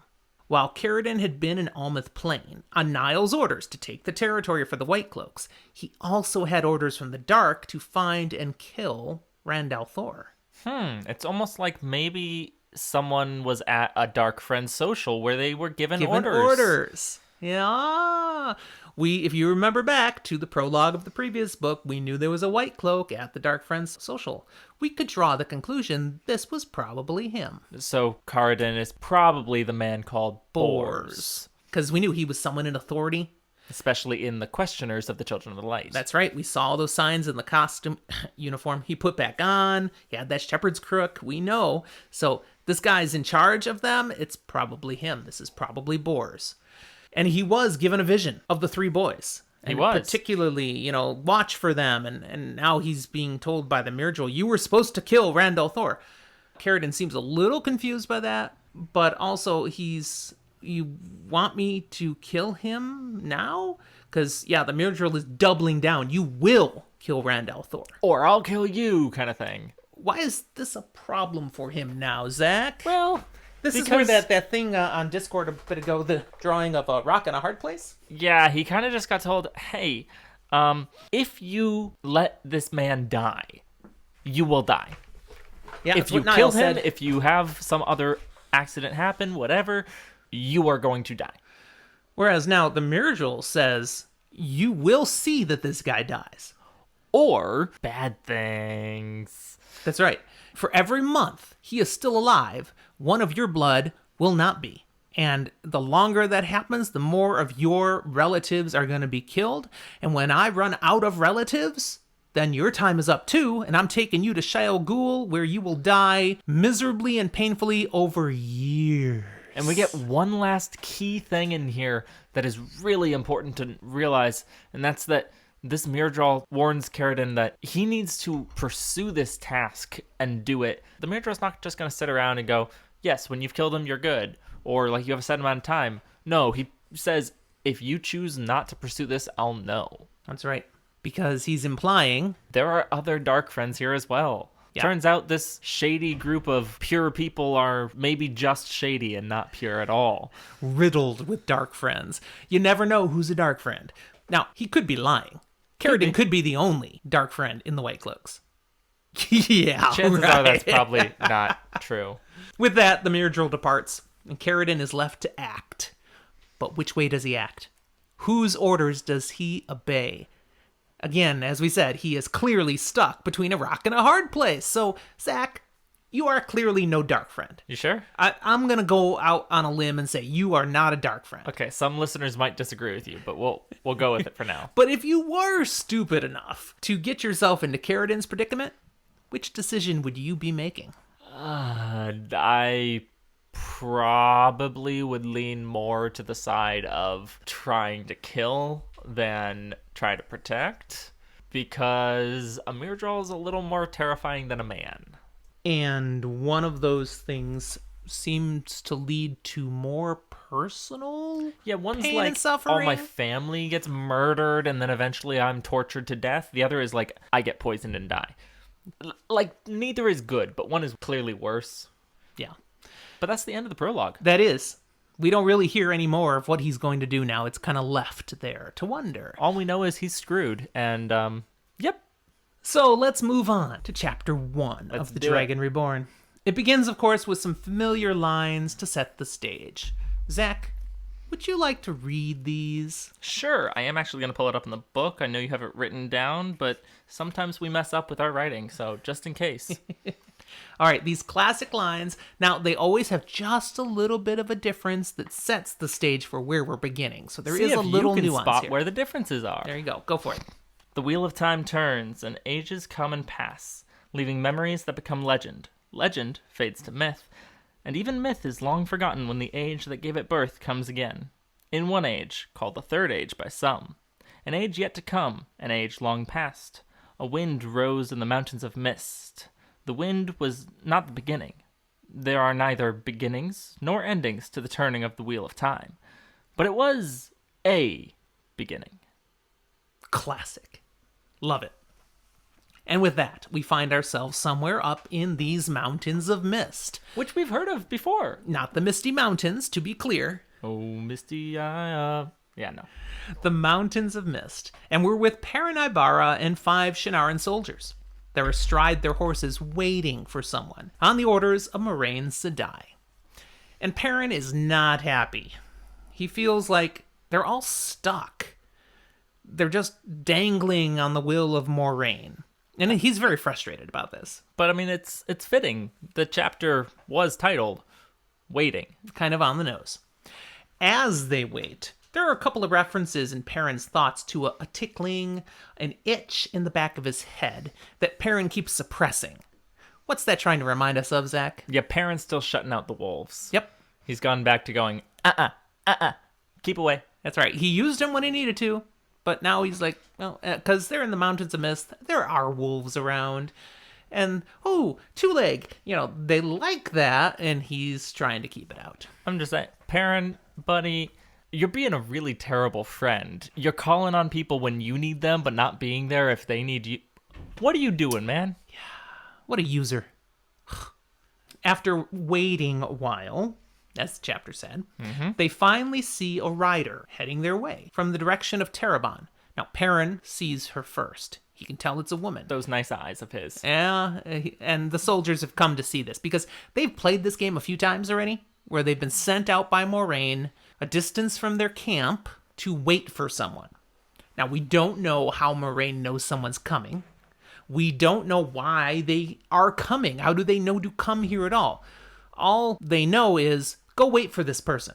While Carradin had been in Almoth Plain, on Niall's orders to take the territory for the White Cloaks, he also had orders from the Dark to find and kill Rand al'Thor. It's almost like maybe someone was at a dark friend social where they were given orders. Yeah. If you remember back to the prologue of the previous book, we knew there was a White Cloak at the Dark Friends social. We could draw the conclusion this was probably him. So Carradin is probably the man called Bors. Because we knew he was someone in authority. Especially in the questioners of the Children of the Light. That's right. We saw those signs in the costume uniform he put back on. He had that shepherd's crook. We know. So this guy's in charge of them. It's probably him. This is probably Bors. And he was given a vision of the three boys. And he was. Particularly, watch for them. And now he's being told by the Myrddraal, you were supposed to kill Rand al'Thor. Carradine seems a little confused by that, but also you want me to kill him now? Because, yeah, the Myrddraal is doubling down. You will kill Rand al'Thor. Or I'll kill you, kind of thing. Why is this a problem for him now, Zach? Well, this is where that thing on Discord a bit ago, the drawing of a rock in a hard place? Yeah, he kind of just got told, hey, if you let this man die, you will die. Yeah, if you kill him, if you have some other accident happen, whatever, you are going to die. Whereas now the Myrddraal says, you will see that this guy dies. Or bad things. That's right. For every month he is still alive, one of your blood will not be. And the longer that happens, the more of your relatives are going to be killed. And when I run out of relatives, then your time is up too, and I'm taking you to Shaiol Ghul, where you will die miserably and painfully over years. And we get one last key thing in here that is really important to realize, and that's that this Myrddraal warns Carradine that he needs to pursue this task and do it. The Myrddraal's not just going to sit around and go, yes, when you've killed him, you're good. Or like you have a set amount of time. No, he says, if you choose not to pursue this, I'll know. That's right. Because he's implying there are other dark friends here as well. Yeah. Turns out this shady group of pure people are maybe just shady and not pure at all. Riddled with dark friends. You never know who's a dark friend. Now, he could be lying. Carradine could be the only dark friend in the White Cloaks. Yeah, chances are that's probably not true. With that, the Myrddraal departs, and Carradine is left to act. But which way does he act? Whose orders does he obey? Again, as we said, he is clearly stuck between a rock and a hard place. So, Zach, you are clearly no dark friend. You sure? I'm going to go out on a limb and say you are not a dark friend. Okay, some listeners might disagree with you, but we'll go with it for now. But if you were stupid enough to get yourself into Carradine's predicament, which decision would you be making? I probably would lean more to the side of trying to kill than try to protect, because a Myrddraal is a little more terrifying than a man. And one of those things seems to lead to more personal one's pain like, and suffering. all my family gets murdered and then eventually I'm tortured to death. The other is like, I get poisoned and die. Like, neither is good, but one is clearly worse. Yeah. But that's the end of the prologue. That is. We don't really hear any more of what he's going to do now. It's kind of left there to wonder. All we know is he's screwed, and, yep. So let's move on to Chapter 1 of The Dragon Reborn. It begins, of course, with some familiar lines to set the stage. Zach, would you like to read these? Sure, I am actually going to pull it up in the book. I know you have it written down, but sometimes we mess up with our writing, so just in case. All right, these classic lines, now they always have just a little bit of a difference that sets the stage for where we're beginning. So there is a little nuance here. See if you can spot where the differences are. There you go. Go for it. The wheel of time turns, and ages come and pass, leaving memories that become legend. Legend fades to myth, and even myth is long forgotten when the age that gave it birth comes again. In one age, called the Third Age by some, an age yet to come, an age long past, a wind rose in the mountains of mist. The wind was not the beginning. There are neither beginnings nor endings to the turning of the wheel of time, but it was a beginning. Classic. Love it. And with that, we find ourselves somewhere up in these mountains of mist. Which we've heard of before. Not the Misty Mountains, to be clear. Oh, Misty, yeah, no. The Mountains of Mist. And we're with Perrin Ibarra and 5 Shienaren soldiers. They're astride their horses waiting for someone, on the orders of Moiraine Sedai. And Perrin is not happy. He feels like they're all stuck. They're just dangling on the will of Moiraine. And he's very frustrated about this. But I mean, it's fitting. The chapter was titled Waiting. Kind of on the nose. As they wait, there are a couple of references in Perrin's thoughts to a tickling, an itch in the back of his head that Perrin keeps suppressing. What's that trying to remind us of, Zach? Yeah, Perrin's still shutting out the wolves. Yep. He's gone back to going, keep away. That's right. He used them when he needed to, but now he's like, well, because they're in the Mountains of Mist, there are wolves around. And, oh, two-leg. They like that, and he's trying to keep it out. I'm just saying, Perrin, buddy, you're being a really terrible friend. You're calling on people when you need them, but not being there if they need you. What are you doing, man? What a user. After waiting a while, as the chapter said, they finally see a rider heading their way from the direction of Terabon. Now, Perrin sees her first. He can tell it's a woman. Those nice eyes of his. Yeah, and the soldiers have come to see this because they've played this game a few times already, where they've been sent out by Moiraine a distance from their camp to wait for someone. Now, we don't know how Moiraine knows someone's coming. We don't know why they are coming. How do they know to come here at all? All they know is, go wait for this person.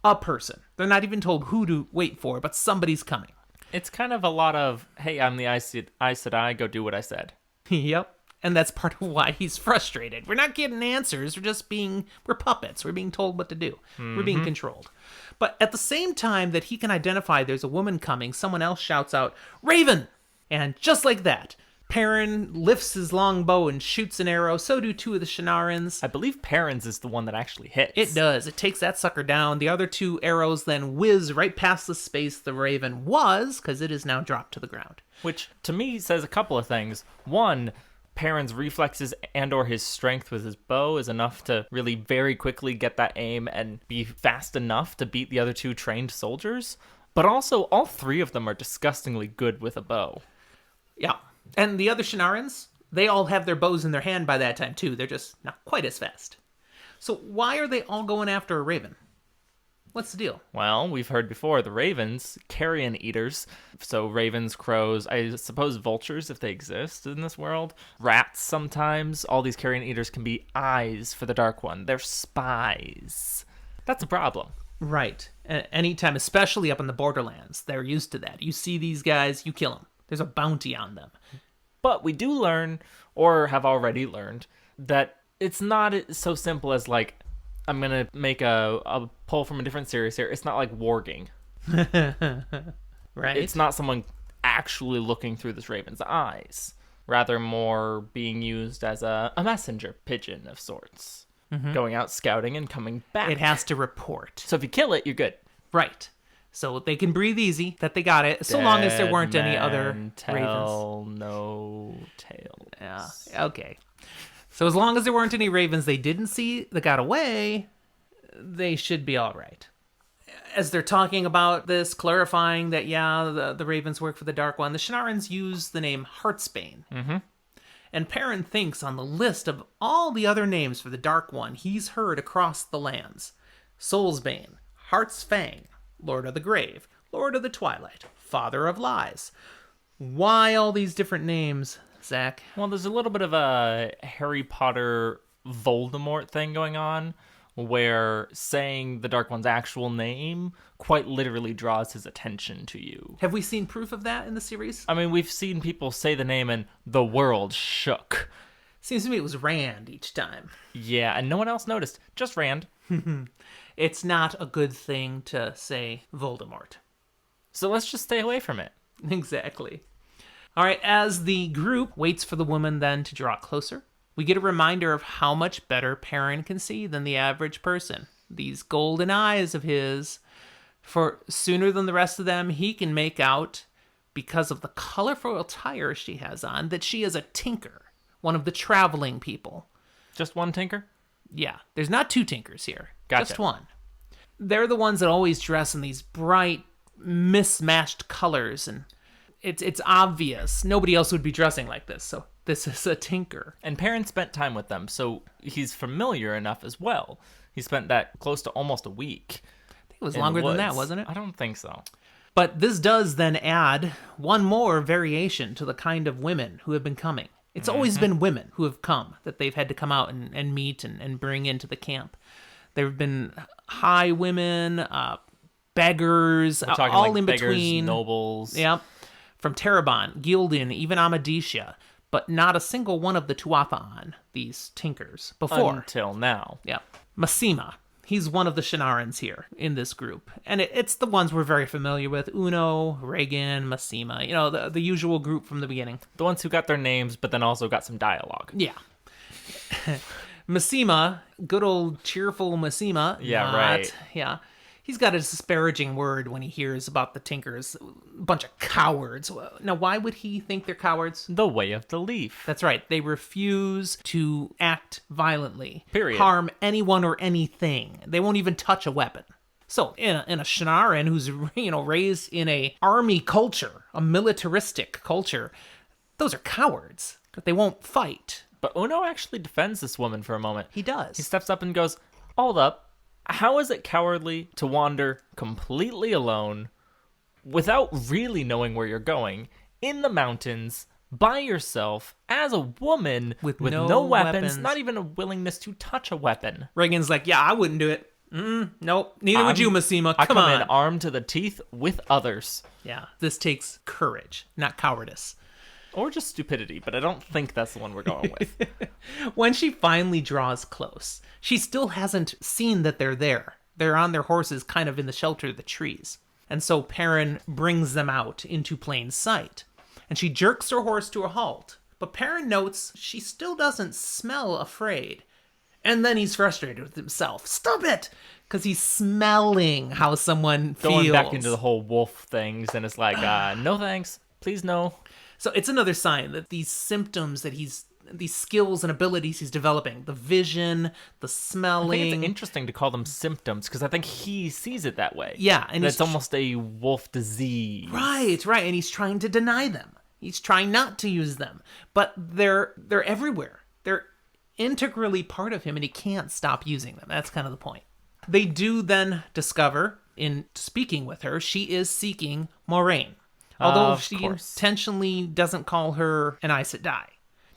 A person. They're not even told who to wait for, but somebody's coming. It's kind of a lot of, hey, I'm the Aes Sedai, go do what I said. Yep. And that's part of why he's frustrated. We're not getting answers. We're puppets. We're being told what to do. We're being controlled. But at the same time that he can identify there's a woman coming, someone else shouts out, Raven! And just like that, Perrin lifts his long bow and shoots an arrow. So do two of the Shienarens. I believe Perrin's is the one that actually hits. It does. It takes that sucker down. The other two arrows then whiz right past the space the Raven was, because it is now dropped to the ground. Which, to me, says a couple of things. One, Perrin's reflexes and or his strength with his bow is enough to really very quickly get that aim and be fast enough to beat the other two trained soldiers. But also, all three of them are disgustingly good with a bow. Yeah. And the other Shienarens, they all have their bows in their hand by that time, too. They're just not quite as fast. So why are they all going after a raven? What's the deal? Well, we've heard before, the ravens, carrion eaters. So ravens, crows, I suppose vultures, if they exist in this world. Rats sometimes. All these carrion eaters can be eyes for the Dark One. They're spies. That's a problem. Right. Anytime, especially up in the borderlands, they're used to that. You see these guys, you kill them. There's a bounty on them. But we do learn, or have already learned, that it's not so simple as like, I'm going to make a pull from a different series here. It's not like warging. Right. It's not someone actually looking through this raven's eyes. Rather more being used as a messenger pigeon of sorts. Going out scouting and coming back. It has to report. So if you kill it, you're good. Right. So they can breathe easy that they got it, so long as there weren't any other ravens. No tales. Yeah. Okay. So as long as there weren't any ravens they didn't see that got away, they should be all right. As they're talking about this, clarifying that, the ravens work for the Dark One, the Shienarens use the name Heartsbane. And Perrin thinks on the list of all the other names for the Dark One he's heard across the lands. Soulsbane, Heart's Fang, Lord of the Grave, Lord of the Twilight, Father of Lies. Why all these different names, Zach? Well, there's a little bit of a Harry Potter Voldemort thing going on, where saying the Dark One's actual name quite literally draws his attention to you. Have we seen proof of that in the series? I mean, we've seen people say the name and the world shook. Seems to me it was Rand each time. Yeah, and no one else noticed. Just Rand. It's not a good thing to say Voldemort. So let's just stay away from it. Exactly. All right, as the group waits for the woman then to draw closer, we get a reminder of how much better Perrin can see than the average person. These golden eyes of his, for sooner than the rest of them, he can make out, because of the colorful attire she has on, that she is a tinker, one of the traveling people. Just one tinker? Yeah, there's not two tinkers here. Gotcha. Just one. They're the ones that always dress in these bright, mismatched colors, and it's obvious. Nobody else would be dressing like this, so this is a tinker. And Perrin spent time with them, so he's familiar enough as well. He spent that close to almost a week. I think it was longer than that, wasn't it? I don't think so. But this does then add one more variation to the kind of women who have been coming. It's always been women who have come, that they've had to come out and meet and bring into the camp. There have been high women, beggars, We're talking all like in beggars, between. nobles. Yep. From Terabon, Gildan, even Amadisha, but not a single one of the Tuatha, these tinkers, before. Until now. Yeah. Massima. He's one of the Shienarens here in this group. And it's the ones we're very familiar with. Uno, Regan, Massima, the usual group from the beginning. The ones who got their names, but then also got some dialogue. Yeah. Massima, good old cheerful Massima. Yeah, right. Yeah. He's got a disparaging word when he hears about the Tinkers. A bunch of cowards. Now, why would he think they're cowards? The way of the leaf. That's right. They refuse to act violently. Period. Harm anyone or anything. They won't even touch a weapon. So, in a Shienaren who's, raised in a army culture, a militaristic culture, those are cowards. They won't fight. But Uno actually defends this woman for a moment. He does. He steps up and goes, hold up. How is it cowardly to wander completely alone without really knowing where you're going in the mountains by yourself as a woman with no weapons, not even a willingness to touch a weapon? Regan's like, yeah, I wouldn't do it. Nope. Neither would you, Massima. I come on. in armed to the teeth with others. Yeah, this takes courage, not cowardice. Or just stupidity, but I don't think that's the one we're going with. When she finally draws close, she still hasn't seen that they're there. They're on their horses kind of in the shelter of the trees. And so Perrin brings them out into plain sight. And she jerks her horse to a halt. But Perrin notes she still doesn't smell afraid. And then he's frustrated with himself. Stop it! Because he's smelling how someone feels. Going back into the whole wolf things, and it's like, no thanks. Please no. So it's another sign that these symptoms that these skills and abilities he's developing, the vision, the smelling. I think it's interesting to call them symptoms because I think he sees it that way. Yeah. And it's almost a wolf disease. Right. And he's trying to deny them. He's trying not to use them. But they're everywhere. They're integrally part of him and he can't stop using them. That's kind of the point. They do then discover, in speaking with her, she is seeking Moiraine. Although she intentionally doesn't call her an Aes Sedai.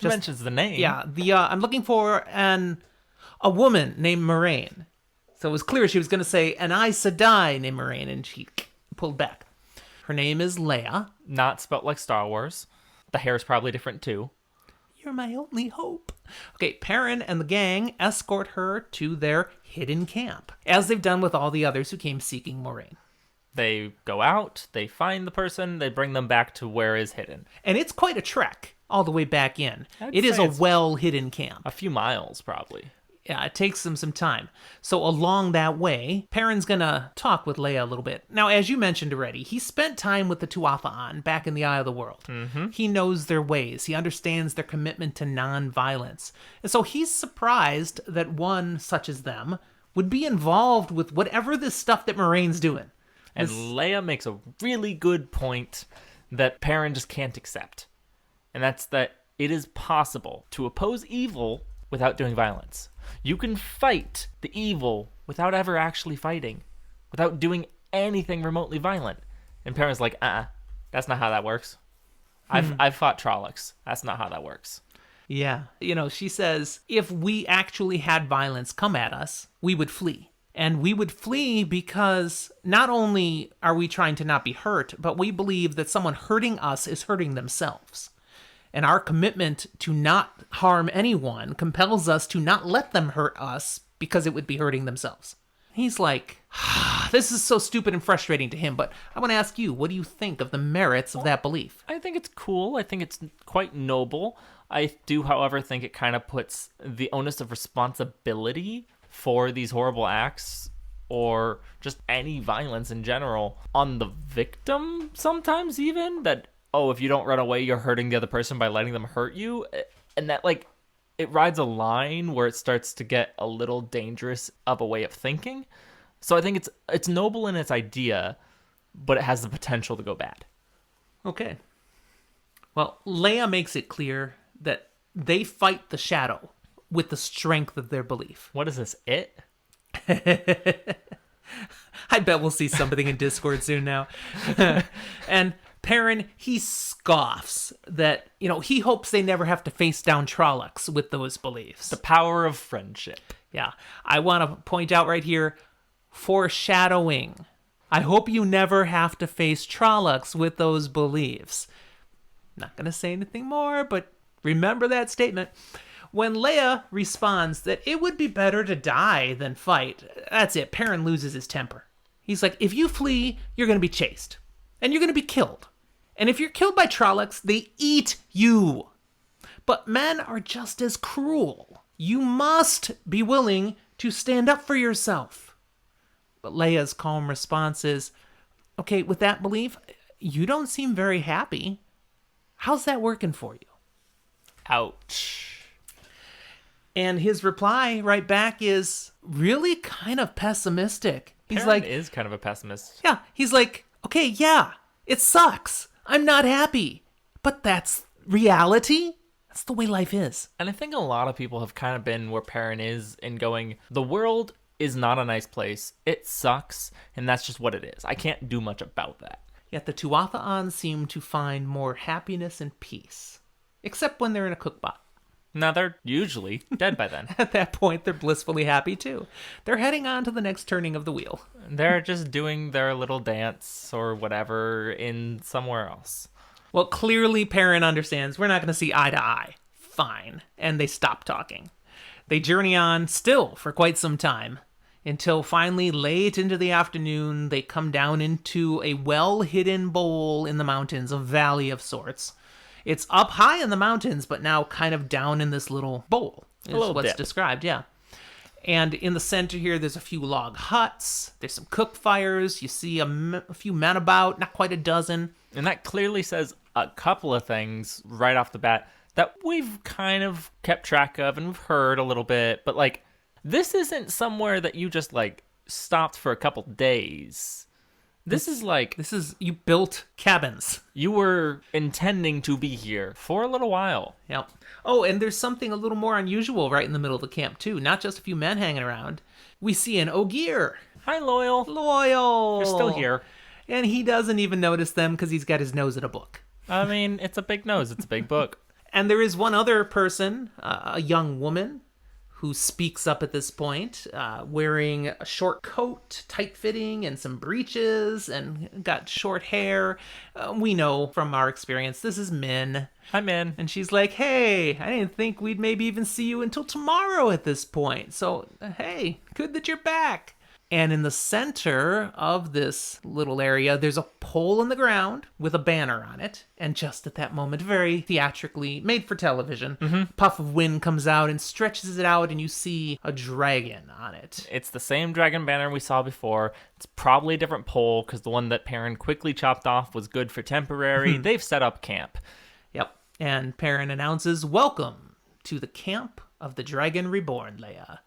She mentions the name. Yeah, I'm looking for a woman named Moiraine. So it was clear she was going to say an Aes Sedai named Moiraine, and she pulled back. Her name is Leia. Not spelt like Star Wars. The hair's probably different too. You're my only hope. Okay, Perrin and the gang escort her to their hidden camp, as they've done with all the others who came seeking Moiraine. They go out, they find the person, they bring them back to where is hidden. And it's quite a trek all the way back in. It is a well-hidden camp. A few miles, probably. Yeah, it takes them some time. So along that way, Perrin's gonna talk with Leia a little bit. Now, as you mentioned already, he spent time with the Tuatha back in the Eye of the World. Mm-hmm. He knows their ways. He understands their commitment to non-violence. And so he's surprised that one such as them would be involved with whatever this stuff that Moiraine's doing. And Leia makes a really good point that Perrin just can't accept. And that's that it is possible to oppose evil without doing violence. You can fight the evil without ever actually fighting, without doing anything remotely violent. And Perrin's like, that's not how that works. I've fought Trollocs. That's not how that works. Yeah. She says, if we actually had violence come at us, we would flee. And we would flee because not only are we trying to not be hurt, but we believe that someone hurting us is hurting themselves. And our commitment to not harm anyone compels us to not let them hurt us because it would be hurting themselves. He's like, this is so stupid and frustrating to him, but I want to ask you, what do you think of the merits of that belief? I think it's cool. I think it's quite noble. I do, however, think it kind of puts the onus of responsibility for these horrible acts or just any violence in general on the victim sometimes even, that, if you don't run away, you're hurting the other person by letting them hurt you. And that, it rides a line where it starts to get a little dangerous of a way of thinking. So I think it's noble in its idea, but it has the potential to go bad. Okay. Well, Leia makes it clear that they fight the shadow with the strength of their belief. What is this, it? I bet we'll see something in Discord soon now. And Perrin, he scoffs that, he hopes they never have to face down Trollocs with those beliefs. The power of friendship. Yeah. I want to point out right here, foreshadowing. I hope you never have to face Trollocs with those beliefs. Not going to say anything more, but remember that statement. When Leia responds that it would be better to die than fight, that's it. Perrin loses his temper. He's like, if you flee, you're going to be chased. And you're going to be killed. And if you're killed by Trollocs, they eat you. But men are just as cruel. You must be willing to stand up for yourself. But Leia's calm response is, okay, with that belief, you don't seem very happy. How's that working for you? Ouch. And his reply right back is really kind of pessimistic. He's Perrin like, is kind of a pessimist. yeah, he's like, okay, yeah, it sucks. I'm not happy. But that's reality. That's the way life is. And I think a lot of people have kind of been where Perrin is and going, the world is not a nice place. It sucks, and that's just what it is. I can't do much about that. Yet the Tuatha'an seem to find more happiness and peace. Except when they're in a cookbot. Now, they're usually dead by then. At that point, they're blissfully happy too. They're heading on to the next turning of the wheel. They're just doing their little dance or whatever in somewhere else. Well, clearly Perrin understands we're not going to see eye to eye. Fine. And they stop talking. They journey on still for quite some time. Until finally, late into the afternoon, they come down into a well-hidden bowl in the mountains, a valley of sorts. It's up high in the mountains, but now kind of down in this little bowl, is what's dip. described, yeah. And in the center here, there's a few log huts. There's some cook fires. You see a few men about, not quite a dozen. And that clearly says a couple of things right off the bat that we've kind of kept track of and we've heard a little bit. But, like, this isn't somewhere that you just, like, stopped for a couple days. This is you built cabins. You were intending to be here for a little while. Yep. Oh, and there's something a little more unusual right in the middle of the camp, too. Not just a few men hanging around. We see an Ogier. Hi, Loial. Loial. You're still here. And he doesn't even notice them because he's got his nose at a book. I mean, it's a big nose. It's a big book. And there is one other person, a young woman, who speaks up at this point, wearing a short coat, tight-fitting, and some breeches, and got short hair. We know from our experience, this is Min. Hi, Min. And she's like, hey, I didn't think we'd maybe even see you until tomorrow at this point. So, hey, good that you're back. And in the center of this little area, there's a pole in the ground with a banner on it. And just at that moment, very theatrically, made for television, puff of wind comes out and stretches it out, and you see a dragon on it. It's the same dragon banner we saw before. It's probably a different pole, because the one that Perrin quickly chopped off was good for temporary. They've set up camp. Yep. And Perrin announces, welcome to the camp of the Dragon Reborn, Leia.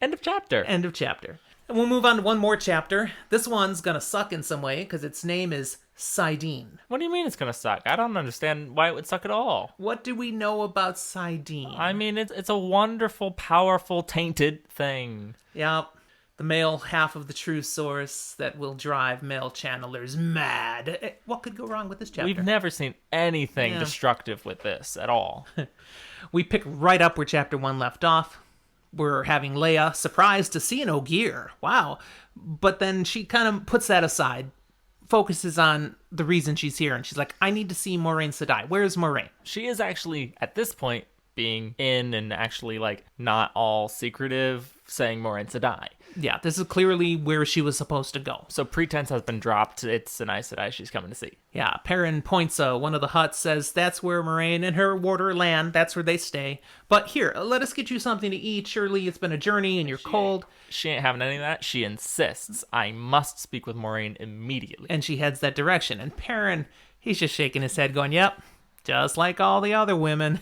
End of chapter. End of chapter. And we'll move on to one more chapter. This one's gonna suck in some way, because its name is Sidene. What do you mean it's gonna suck? I don't understand why it would suck at all. What do we know about Sidene? I mean, it's a wonderful, powerful, tainted thing. Yep. The male half of the true source that will drive male channelers mad. What could go wrong with this chapter? We've never seen anything destructive with this at all. We pick right up where chapter 1 left off. We're having Leia surprised to see an Ogier. Wow. But then she kind of puts that aside, focuses on the reason she's here, and she's like, I need to see Moiraine Sedai. Where's Moiraine? She is actually, at this point, being in and actually, like, not all secretive, saying Moiraine Sedai. Yeah, this is clearly where she was supposed to go. So pretense has been dropped. It's an Aes Sedai she's coming to see. Yeah, Perrin points one of the huts, says that's where Moiraine and her warder land. That's where they stay. But here, let us get you something to eat. Surely it's been a journey and you're cold. She ain't having any of that. She insists, I must speak with Moiraine immediately. And she heads that direction. And Perrin, he's just shaking his head going, yep. Just like all the other women.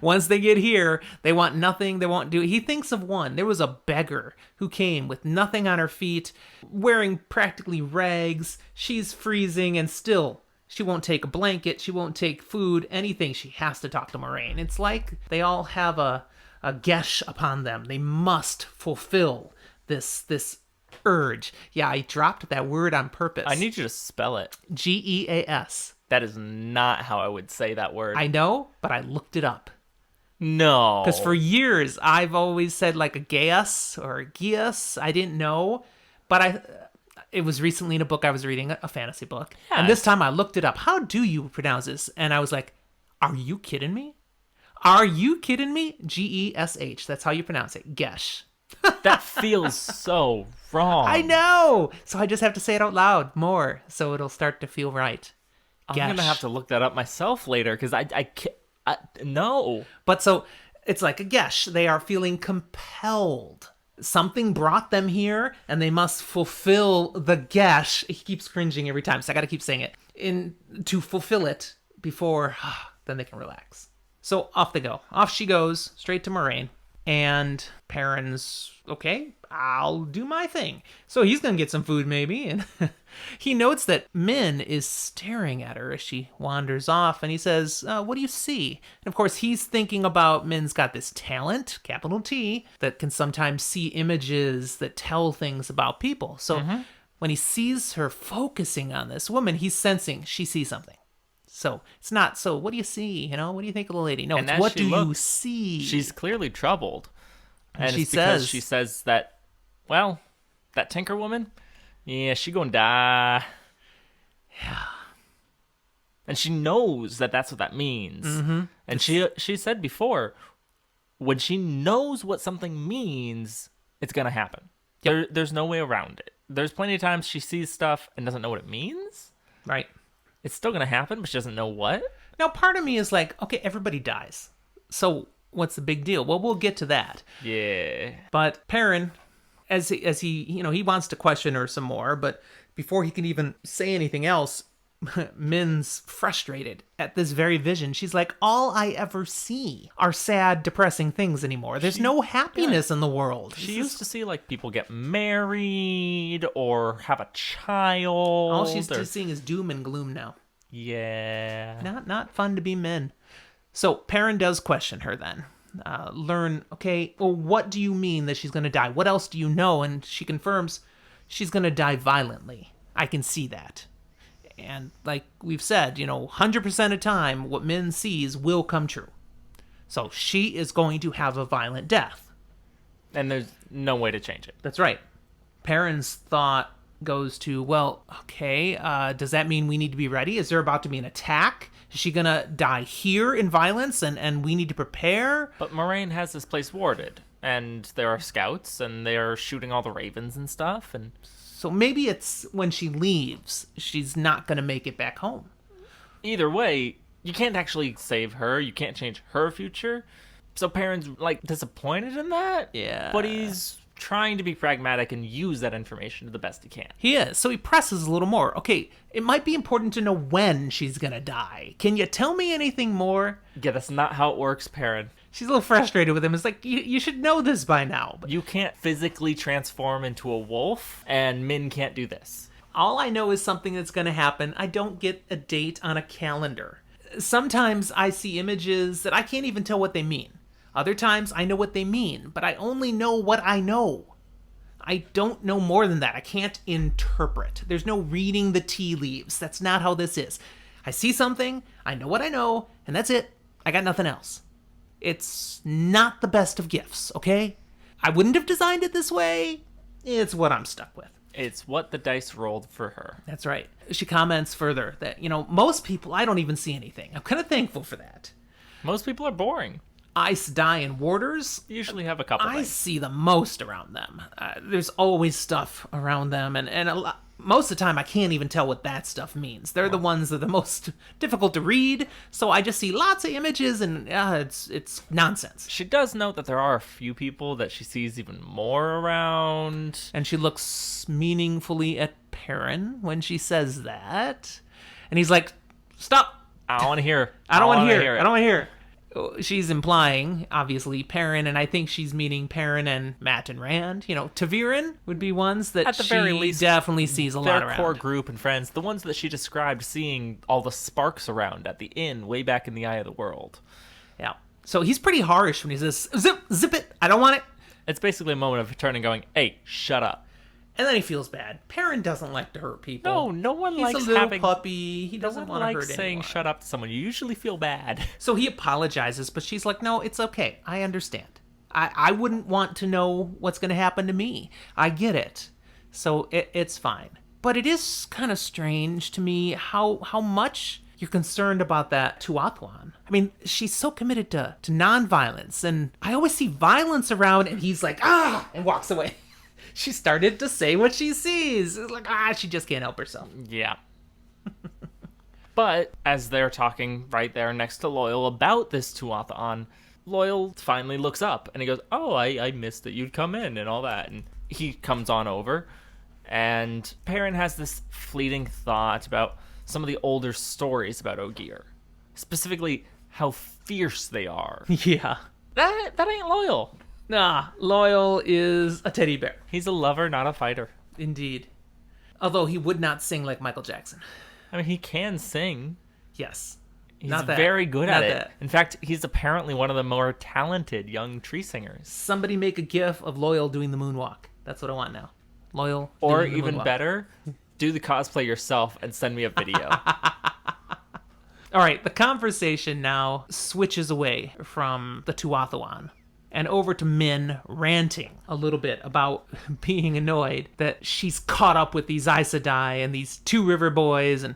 Once they get here, they want nothing, they won't do it. He thinks of one. There was a beggar who came with nothing on her feet, wearing practically rags. She's freezing, and still, she won't take a blanket, she won't take food, anything. She has to talk to Moiraine. It's like they all have a gesh upon them. They must fulfill this urge. Yeah, I dropped that word on purpose. I need you to spell it. Geas. That is not how I would say that word. I know, but I looked it up. No. Because for years, I've always said like a geas or a geas. I didn't know, but it was recently in a book I was reading, a fantasy book. Yes. And this time I looked it up. How do you pronounce this? And I was like, are you kidding me? Are you kidding me? Gesh. That's how you pronounce it. Gesh. That feels so wrong. I know. So I just have to say it out loud more so it'll start to feel right. I'm going to have to look that up myself later because I can't. No. But so it's like a gesh. They are feeling compelled. Something brought them here and they must fulfill the gesh. He keeps cringing every time, so I got to keep saying it. To fulfill it before, then they can relax. So off they go. Off she goes, straight to Moiraine. And Perrin's, okay, I'll do my thing. So he's going to get some food maybe. And he notes that Min is staring at her as she wanders off. And he says, what do you see? And of course, he's thinking about Min's got this talent, capital T, that can sometimes see images that tell things about people. So when he sees her focusing on this woman, he's sensing she sees something. So it's not, so what do you see? What do you think of the lady? No, it's what do you see? She's clearly troubled. And she says that, well, that Tinker woman, yeah, she gonna die. Yeah. And she knows that that's what that means. Mm-hmm. And she said before, when she knows what something means, it's gonna happen. Yep. There's no way around it. There's plenty of times she sees stuff and doesn't know what it means. Right. It's still going to happen, but she doesn't know what. Now, part of me is like, okay, everybody dies. So what's the big deal? Well, we'll get to that. Yeah. But Perrin, as he, he wants to question her some more, but before he can even say anything else, Min's frustrated at this very vision. She's like, all I ever see are sad, depressing things anymore. There's no happiness in the world. She used to see like people get married or have a child. All she's just seeing is doom and gloom now. Yeah. Not fun to be Min. So Perrin does question her then. Learn, okay, well, what do you mean that she's going to die? What else do you know? And she confirms she's going to die violently. I can see that. And like we've said, 100% of time, what Min sees will come true. So she is going to have a violent death. And there's no way to change it. That's right. Perrin's thought goes to, well, okay, does that mean we need to be ready? Is there about to be an attack? Is she going to die here in violence and we need to prepare? But Moiraine has this place warded. And there are scouts and they are shooting all the ravens and stuff. And so maybe it's when she leaves, she's not going to make it back home. Either way, you can't actually save her. You can't change her future. So Perrin's, like, disappointed in that. Yeah. But he's trying to be pragmatic and use that information to the best he can. He is. So he presses a little more. Okay, it might be important to know when she's going to die. Can you tell me anything more? Yeah, that's not how it works, Perrin. She's a little frustrated with him. It's like, you should know this by now. But you can't physically transform into a wolf, and Min can't do this. All I know is something that's going to happen. I don't get a date on a calendar. Sometimes I see images that I can't even tell what they mean. Other times I know what they mean, but I only know what I know. I don't know more than that. I can't interpret. There's no reading the tea leaves. That's not how this is. I see something, I know what I know, and that's it. I got nothing else. It's not the best of gifts, okay? I wouldn't have designed it this way. It's what I'm stuck with. It's what the dice rolled for her. That's right. She comments further that, most people, I don't even see anything. I'm kind of thankful for that. Most people are boring. Ice Dye and Warders usually have a couple I things. see the most around them. There's always stuff around them, and a lot, most of the time I can't even tell what that stuff means. They're the ones that are the most difficult to read, so I just see lots of images, and it's nonsense. She does note that there are a few people that she sees even more around. And she looks meaningfully at Perrin when she says that. And he's like, stop! I don't want to hear. I don't want to hear. I don't want to hear. She's implying, obviously, Perrin, and I think she's meaning Perrin and Matt and Rand. Taviran would be ones that at the very least, definitely sees a lot around. Their core group and friends, the ones that she described seeing all the sparks around at the inn way back in the Eye of the World. Yeah. So he's pretty harsh when he says, zip it, I don't want it. It's basically a moment of turning going, hey, shut up. And then he feels bad. Perrin doesn't like to hurt people. No one likes He's a little having puppy. He doesn't want to hurt saying anyone. Shut up to someone. You usually feel bad. So he apologizes, but she's like, no, it's okay. I understand. I wouldn't want to know what's going to happen to me. I get it. So it's fine. But it is kind of strange to me how much you're concerned about that Tuatha. I mean, she's so committed to nonviolence, and I always see violence around, and he's like, ah, and walks away. She started to say what she sees. It's like, she just can't help herself. Yeah. But as they're talking right there next to Loial about this Tuatha, Loial finally looks up and he goes, oh, I missed that you'd come in and all that. And he comes on over, and Perrin has this fleeting thought about some of the older stories about Ogier. Specifically, how fierce they are. Yeah. That ain't Loial. Nah, Loial is a teddy bear. He's a lover, not a fighter. Indeed. Although he would not sing like Michael Jackson. I mean, he can sing. Yes. He's Not that. very good at Not it. that. In fact, he's apparently one of the more talented young tree singers. Somebody make a gif of Loial doing the moonwalk. That's what I want now. Loial Or doing the even moonwalk. better, do the cosplay yourself and send me a video. All right, the conversation now switches away from the Tuatha and over to Min ranting a little bit about being annoyed that she's caught up with these Aes Sedai and these two river boys, and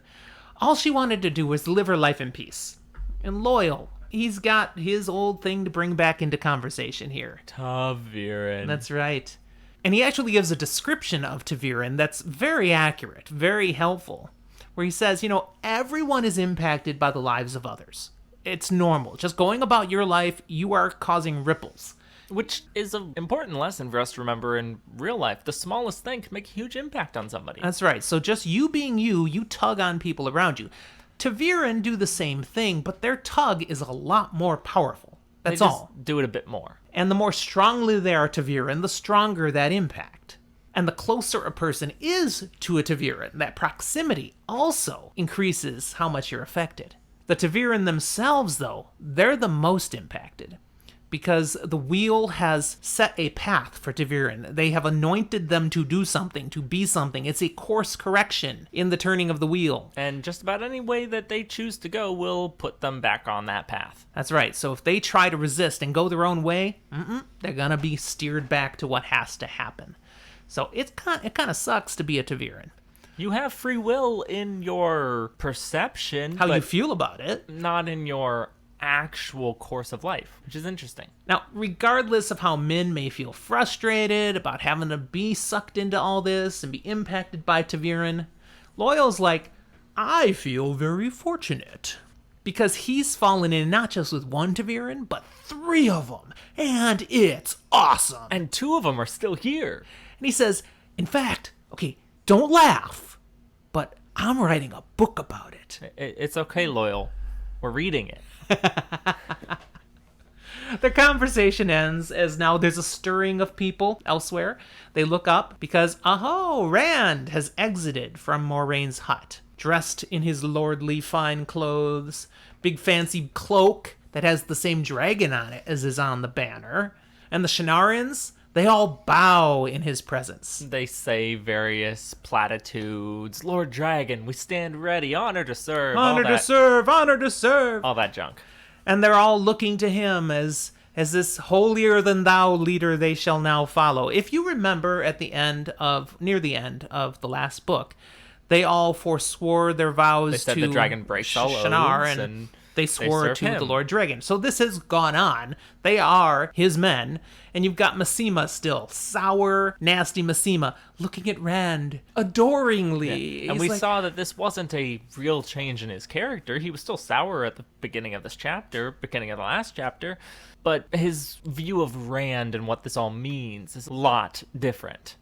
all she wanted to do was live her life in peace. And Loial, he's got his old thing to bring back into conversation here. Ta'viren. That's right. And he actually gives a description of Ta'viren that's very accurate, very helpful, where he says, everyone is impacted by the lives of others. It's normal. Just going about your life, you are causing ripples. Which is an important lesson for us to remember in real life. The smallest thing can make a huge impact on somebody. That's right. So just you being you tug on people around you. Ta'viren do the same thing, but their tug is a lot more powerful. That's They just all. do it a bit more. And the more strongly they are Ta'viren, the stronger that impact. And the closer a person is to a Ta'viren, that proximity also increases how much you're affected. The Ta'viren themselves, though, they're the most impacted, because the wheel has set a path for Ta'viren. They have anointed them to do something, to be something. It's a course correction in the turning of the wheel. And just about any way that they choose to go will put them back on that path. That's right. So if they try to resist and go their own way, they're going to be steered back to what has to happen. So it kind of sucks to be a Ta'viren. You have free will in your perception, How but you feel about it. not in your actual course of life, which is interesting. Now, regardless of how Min may feel frustrated about having to be sucked into all this and be impacted by Ta'viren, Loial's like, I feel very fortunate. Because he's fallen in not just with one Ta'viren, but 3 of them. And it's awesome. And 2 of them are still here. And he says, in fact, okay, don't laugh, but I'm writing a book about it. It's okay, Loial. We're reading it. The conversation ends as now there's a stirring of people elsewhere. They look up because, Rand has exited from Moraine's hut, dressed in his lordly fine clothes, big fancy cloak that has the same dragon on it as is on the banner. And the Shienarens, they all bow in his presence. They say various platitudes. Lord Dragon, we stand ready. Honor to serve. Honor to serve, honor to serve. All that junk. And they're all looking to him as this holier-than-thou leader they shall now follow. If you remember near the end of the last book, they all forswore their vows They said to the dragon breaks all Shinar, oaths, and they swore serve to him. the Lord Dragon. So this has gone on. They are his men, and you've got Masema still, sour, nasty Masema, looking at Rand adoringly. And He's we like, saw that this wasn't a real change in his character. He was still sour at the beginning of this chapter, beginning of the last chapter, but his view of Rand and what this all means is a lot different.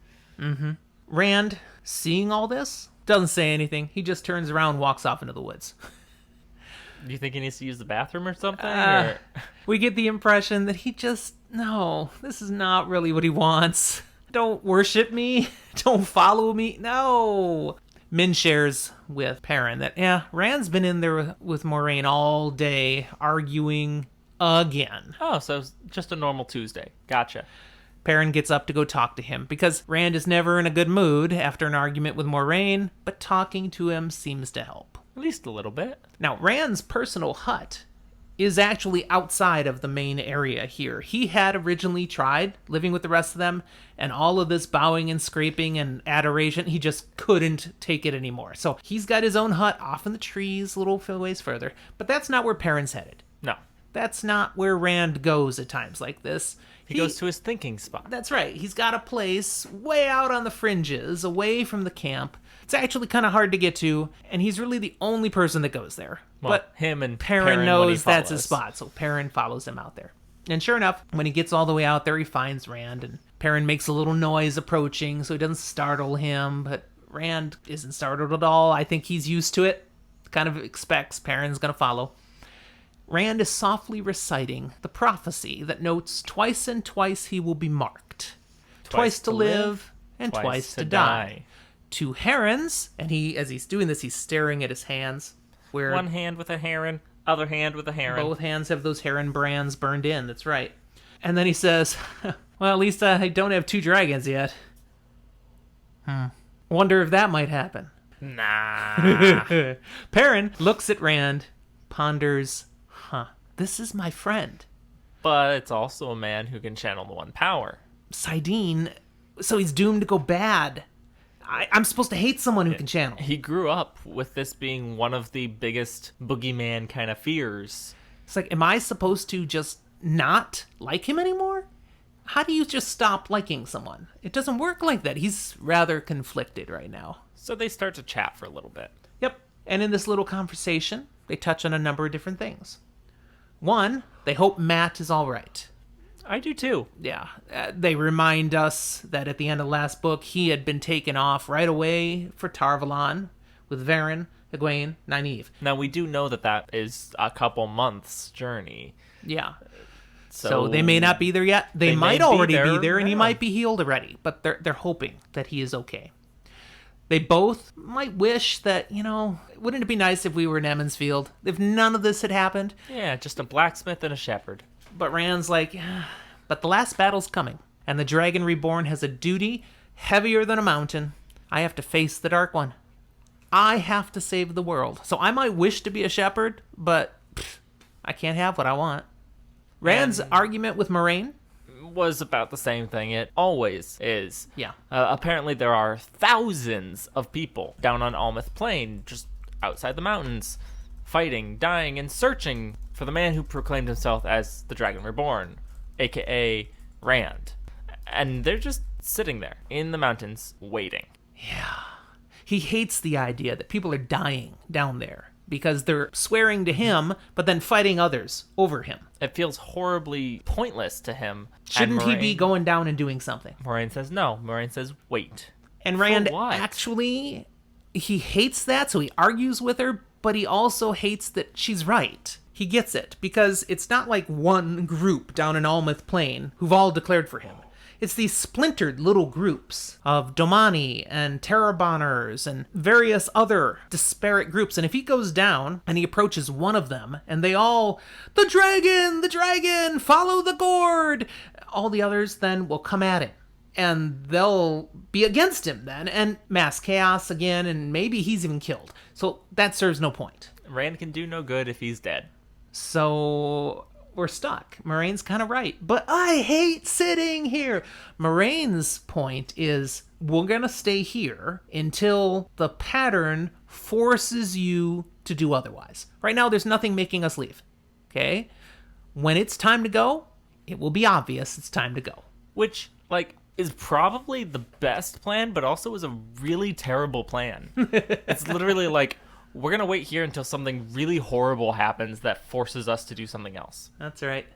Rand, seeing all this, doesn't say anything. He just turns around and walks off into the woods. Do you think he needs to use the bathroom or something? Or... We get the impression that no, this is not really what he wants. Don't worship me. Don't follow me. No. Min shares with Perrin that, Rand's been in there with Moiraine all day, arguing again. Oh, so it's just a normal Tuesday. Gotcha. Perrin gets up to go talk to him, because Rand is never in a good mood after an argument with Moiraine, but talking to him seems to help. At least a little bit. Now, Rand's personal hut is actually outside of the main area here. He had originally tried living with the rest of them, and all of this bowing and scraping and adoration, he just couldn't take it anymore. So he's got his own hut off in the trees a little ways further, but that's not where Perrin's headed. No. That's not where Rand goes at times like this. He goes to his thinking spot. That's right. He's got a place way out on the fringes, away from the camp. It's actually kind of hard to get to, and he's really the only person that goes there. Well, but him and Perrin knows that's his follows. spot, so Perrin follows him out there. And sure enough, when he gets all the way out there, he finds Rand, and Perrin makes a little noise approaching, so he doesn't startle him, but Rand isn't startled at all. I think he's used to it, kind of expects Perrin's going to follow. Rand is softly reciting the prophecy that notes twice and twice he will be marked. Twice to live and twice to die. 2 herons, and as he's doing this, he's staring at his hands. Where one hand with a heron, other hand with a heron. Both hands have those heron brands burned in, that's right. And then he says, well, at least I don't have 2 dragons yet. Wonder if that might happen. Nah. Perrin looks at Rand, ponders, this is my friend. But it's also a man who can channel the one power. Saidin, so he's doomed to go bad. I'm supposed to hate someone who can channel. He grew up with this being one of the biggest boogeyman kind of fears. It's like, am I supposed to just not like him anymore? How do you just stop liking someone? It doesn't work like that. He's rather conflicted right now. So they start to chat for a little bit. Yep. And in this little conversation, they touch on a number of different things. One, they hope Matt is all right. I do too. Yeah. They remind us that at the end of the last book, he had been taken off right away for Tar-Valon with Varen, Egwene, Nynaeve. Now, we do know that is a couple months' journey. Yeah. So they may not be there yet. They might already be there, and he might be healed already. But they're hoping that he is okay. They both might wish that, wouldn't it be nice if we were in Emmonsfield? If none of this had happened? Yeah, just a blacksmith and a shepherd. But Rand's like, but the last battle's coming. And the Dragon Reborn has a duty heavier than a mountain. I have to face the Dark One. I have to save the world. So I might wish to be a shepherd, but I can't have what I want. Rand's argument with Moiraine was about the same thing. It always is. Yeah. Apparently there are thousands of people down on Almoth Plain, just outside the mountains, fighting, dying, and searching for the man who proclaimed himself as the Dragon Reborn, aka Rand. And they're just sitting there in the mountains waiting. Yeah. He hates the idea that people are dying down there because they're swearing to him, but then fighting others over him. It feels horribly pointless to him. Shouldn't he be going down and doing something? Moiraine says no. Moiraine says wait. And Rand what? Actually, he hates that, so he argues with her, but he also hates that she's right. He gets it, because it's not like one group down in Almoth Plain who've all declared for him. It's these splintered little groups of Domani and Terrabonners and various other disparate groups. And if he goes down and he approaches one of them and they all, the dragon, follow the gourd, all the others then will come at him. And they'll be against him then and mass chaos again, and maybe he's even killed. So that serves no point. Rand can do no good if he's dead. So we're stuck. Moraine's kind of right. But I hate sitting here. Moraine's point is we're going to stay here until the pattern forces you to do otherwise. Right now, there's nothing making us leave. Okay? When it's time to go, it will be obvious it's time to go. Which, is probably the best plan, but also is a really terrible plan. It's literally we're going to wait here until something really horrible happens that forces us to do something else. That's right.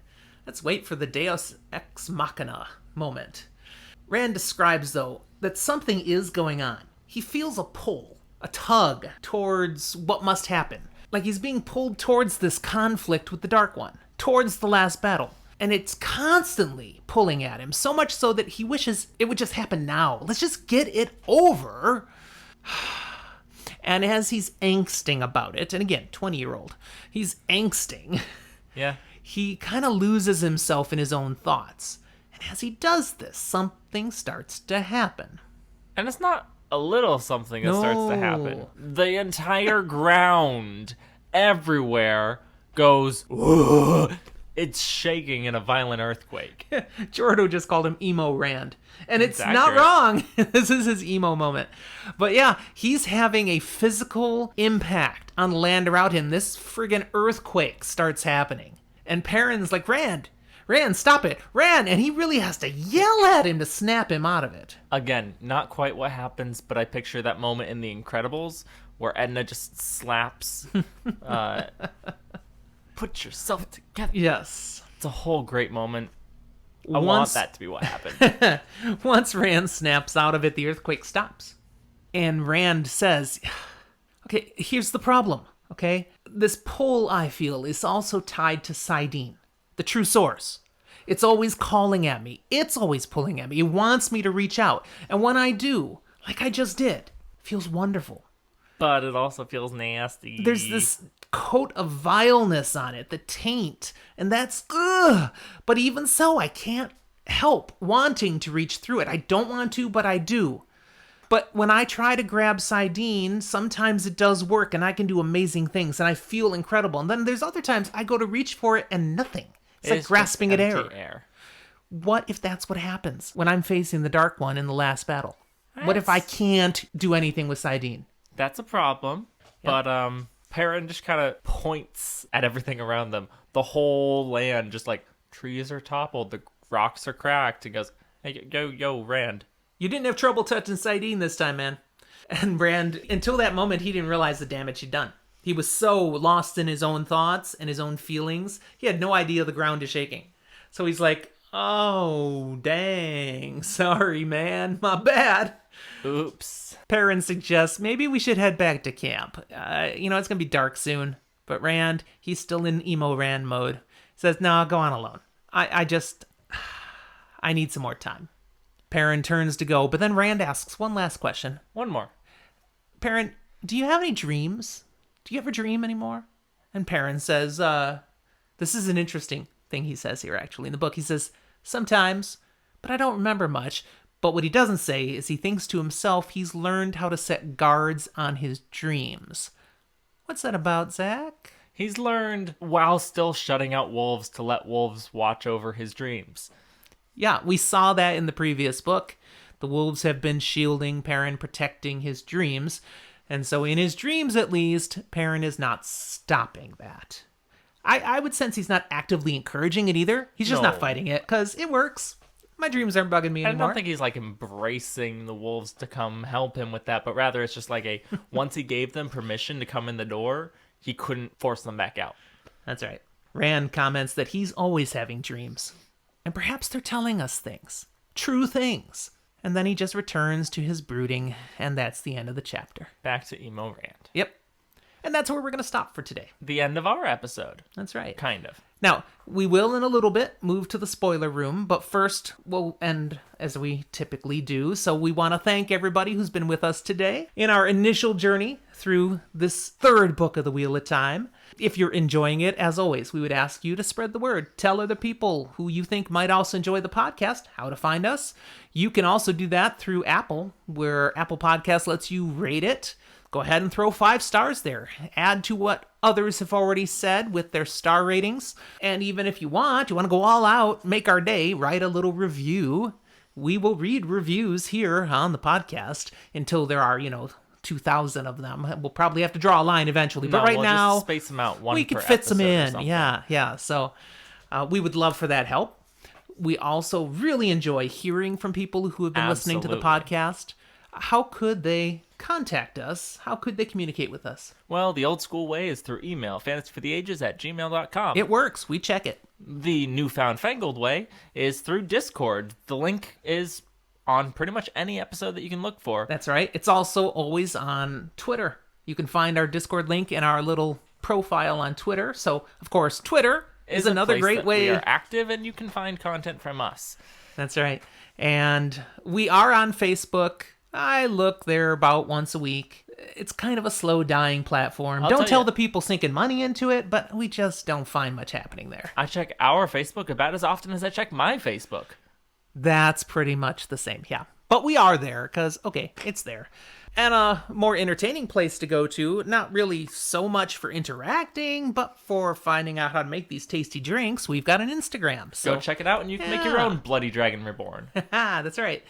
Let's wait for the Deus Ex Machina moment. Rand describes, though, that something is going on. He feels a pull, a tug towards what must happen. Like he's being pulled towards this conflict with the Dark One, towards the last battle. And it's constantly pulling at him, so much so that he wishes it would just happen now. Let's just get it over. And as he's angsting about it, and again, 20-year-old, he's angsting. Yeah. He kind of loses himself in his own thoughts. And as he does this, something starts to happen. And it's not a little something that starts to happen. The entire ground, everywhere, goes, "Whoa." It's shaking in a violent earthquake. Jordo just called him Emo Rand. And it's not accurate. wrong. This is his emo moment. But yeah, he's having a physical impact on land around him. This friggin' earthquake starts happening. And Perrin's like, Rand, stop it. Rand! And he really has to yell at him to snap him out of it. Again, not quite what happens, but I picture that moment in The Incredibles where Edna just slaps, put yourself together. Yes. It's a whole great moment. I want that to be what happened. Once Rand snaps out of it, the earthquake stops. And Rand says, okay, here's the problem, okay? This pull I feel is also tied to Saidin, the true source. It's always calling at me. It's always pulling at me. It wants me to reach out. And when I do, like I just did, it feels wonderful. But it also feels nasty. There's this coat of vileness on it, the taint, and that's ugh. But even so, I can't help wanting to reach through it. I don't want to, but I do. But when I try to grab Saidin, sometimes it does work, and I can do amazing things, and I feel incredible. And then there's other times I go to reach for it, and nothing. It's like grasping at air. What if that's what happens when I'm facing the Dark One in the last battle? What if I can't do anything with Saidin? That's a problem. Yep. But Perrin just kind of points at everything around them. The whole land, just like, trees are toppled, the rocks are cracked, and goes, hey, yo, Rand. You didn't have trouble touching Saidin this time, man. And Rand, until that moment, he didn't realize the damage he'd done. He was so lost in his own thoughts and his own feelings, he had no idea the ground is shaking. So he's like, oh, dang, sorry, man, my bad. Oops. Perrin suggests maybe we should head back to camp. It's going to be dark soon. But Rand, he's still in emo Rand mode. Says, no, go on alone. I need some more time. Perrin turns to go, but then Rand asks one last question. One more. Perrin, do you have any dreams? Do you ever dream anymore? And Perrin says, this is an interesting thing he says here, actually, in the book. He says, sometimes, but I don't remember much. But what he doesn't say is he thinks to himself he's learned how to set guards on his dreams. What's that about, Zach? He's learned while still shutting out wolves to let wolves watch over his dreams. Yeah, we saw that in the previous book. The wolves have been shielding Perrin, protecting his dreams. And so in his dreams, at least, Perrin is not stopping that. I would sense he's not actively encouraging it either. He's just not fighting it, because it works. My dreams aren't bugging me anymore. I don't think he's like embracing the wolves to come help him with that, but rather it's just like once he gave them permission to come in the door, he couldn't force them back out. That's right. Rand comments that he's always having dreams. And perhaps they're telling us things. True things. And then he just returns to his brooding, and that's the end of the chapter. Back to emo Rand. Yep. And that's where we're going to stop for today. The end of our episode. That's right. Kind of. Now, we will in a little bit move to the spoiler room, but first we'll end as we typically do. So we want to thank everybody who's been with us today in our initial journey through this third book of the Wheel of Time. If you're enjoying it, as always, we would ask you to spread the word. Tell other people who you think might also enjoy the podcast how to find us. You can also do that through Apple, where Apple Podcast lets you rate it. Go ahead and throw 5 stars there. Add to what others have already said with their star ratings. And even if you want to go all out, make our day, write a little review. We will read reviews here on the podcast until there are, 2,000 of them. We'll probably have to draw a line eventually. But right now, just space them out. We can fit some in. Yeah. So we would love for that help. We also really enjoy hearing from people who have been listening to the podcast. How could they contact us? How could they communicate with us? Well, the old school way is through email, FantasyForTheAges@gmail.com. It works. We check it. The newfound fangled way is through Discord. The link is on pretty much any episode that you can look for. That's right. It's also always on Twitter. You can find our Discord link in our little profile on Twitter. So, of course, Twitter is another great way. We are active, and you can find content from us. That's right. And we are on Facebook. I look there about once a week. It's kind of a slow-dying platform. Don't tell the people sinking money into it, but we just don't find much happening there. I check our Facebook about as often as I check my Facebook. That's pretty much the same, yeah. But we are there, because, okay, it's there. And a more entertaining place to go to, not really so much for interacting, but for finding out how to make these tasty drinks, we've got an Instagram. So Go check it out, and you can make your own Bloody Dragon Reborn. That's right.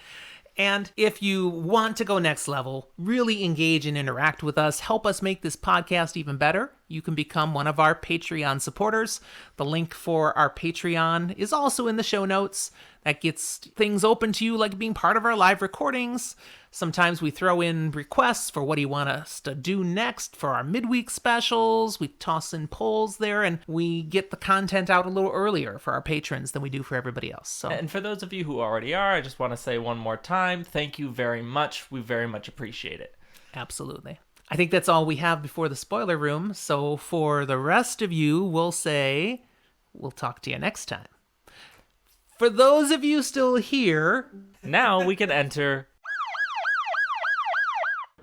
And if you want to go next level, really engage and interact with us, help us make this podcast even better, you can become one of our Patreon supporters. The link for our Patreon is also in the show notes. That gets things open to you, like being part of our live recordings. Sometimes we throw in requests for what do you want us to do next for our midweek specials. We toss in polls there, and we get the content out a little earlier for our patrons than we do for everybody else. So, And for those of you who already are, I just want to say one more time, thank you very much. We very much appreciate it. Absolutely. I think that's all we have before the spoiler room. So for the rest of you, we'll talk to you next time. For those of you still here, Now we can enter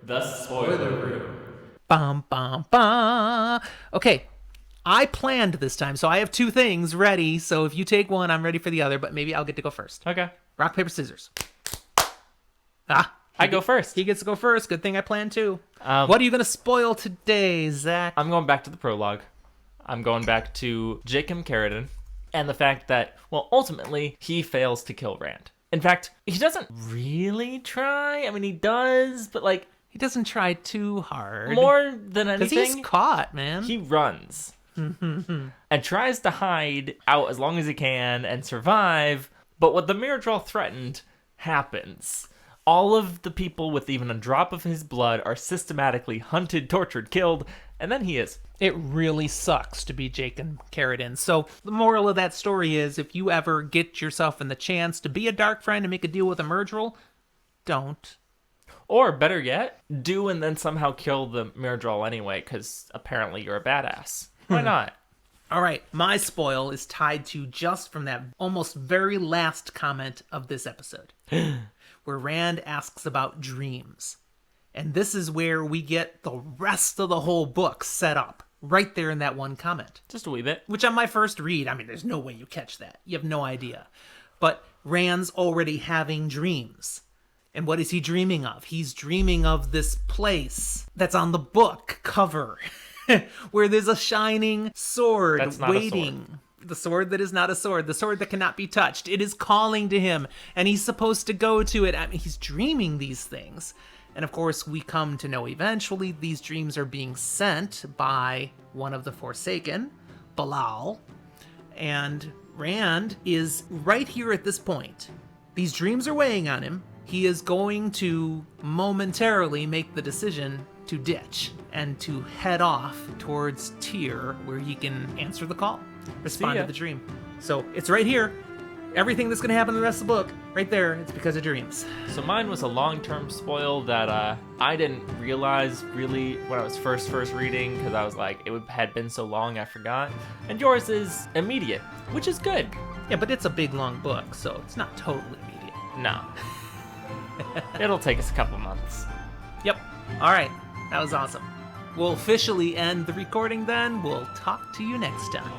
the spoiler room. bum, bum, bum. Okay, I planned this time, so I have two things ready. So if you take one, I'm ready for the other, but maybe I'll get to go first. Okay. Rock, paper, scissors. I go first. He gets to go first. Good thing I planned too. What are you going to spoil today, Zach? I'm going back to the prologue. I'm going back to Jacob Carradine and the fact that, well, ultimately, he fails to kill Rand. In fact, he doesn't really try. I mean, he does, but, like... He doesn't try too hard. More than anything... Because he's caught, man. He runs. And tries to hide out as long as he can and survive, but what the Mirrodrell threatened happens. All of the people with even a drop of his blood are systematically hunted, tortured, killed, and then he is. It really sucks to be Jacob Carradine. So the moral of that story is, if you ever get yourself in the chance to be a dark friend and make a deal with a Mirrodrell, don't. Or better yet, do and then somehow kill the Mirrodrell anyway, because apparently you're a badass. Why not? All right, my spoil is tied to just from that almost very last comment of this episode, where Rand asks about dreams. And this is where we get the rest of the whole book set up, right there in that one comment. Just a wee bit. Which on my first read, I mean, there's no way you catch that. You have no idea. But Rand's already having dreams. And what is he dreaming of? He's dreaming of this place that's on the book cover, where there's a shining sword That's not waiting. a sword. The sword that is not a sword. The sword that cannot be touched. It is calling to him, and he's supposed to go to it. I mean, he's dreaming these things. And of course, we come to know eventually these dreams are being sent by one of the Forsaken, Balal. And Rand is right here at this point. These dreams are weighing on him. He is going to momentarily make the decision to ditch and to head off towards Tyr, where he can answer the call, respond to the dream. So it's right here. Everything that's going to happen in the rest of the book, right there, it's because of dreams. So mine was a long-term spoil that I didn't realize really when I was first reading, because I was like, had been so long I forgot. And yours is immediate, which is good. Yeah, but it's a big, long book, so it's not totally immediate. No. It'll take us a couple months. Yep. All right. That was awesome. We'll officially end the recording then. We'll talk to you next time.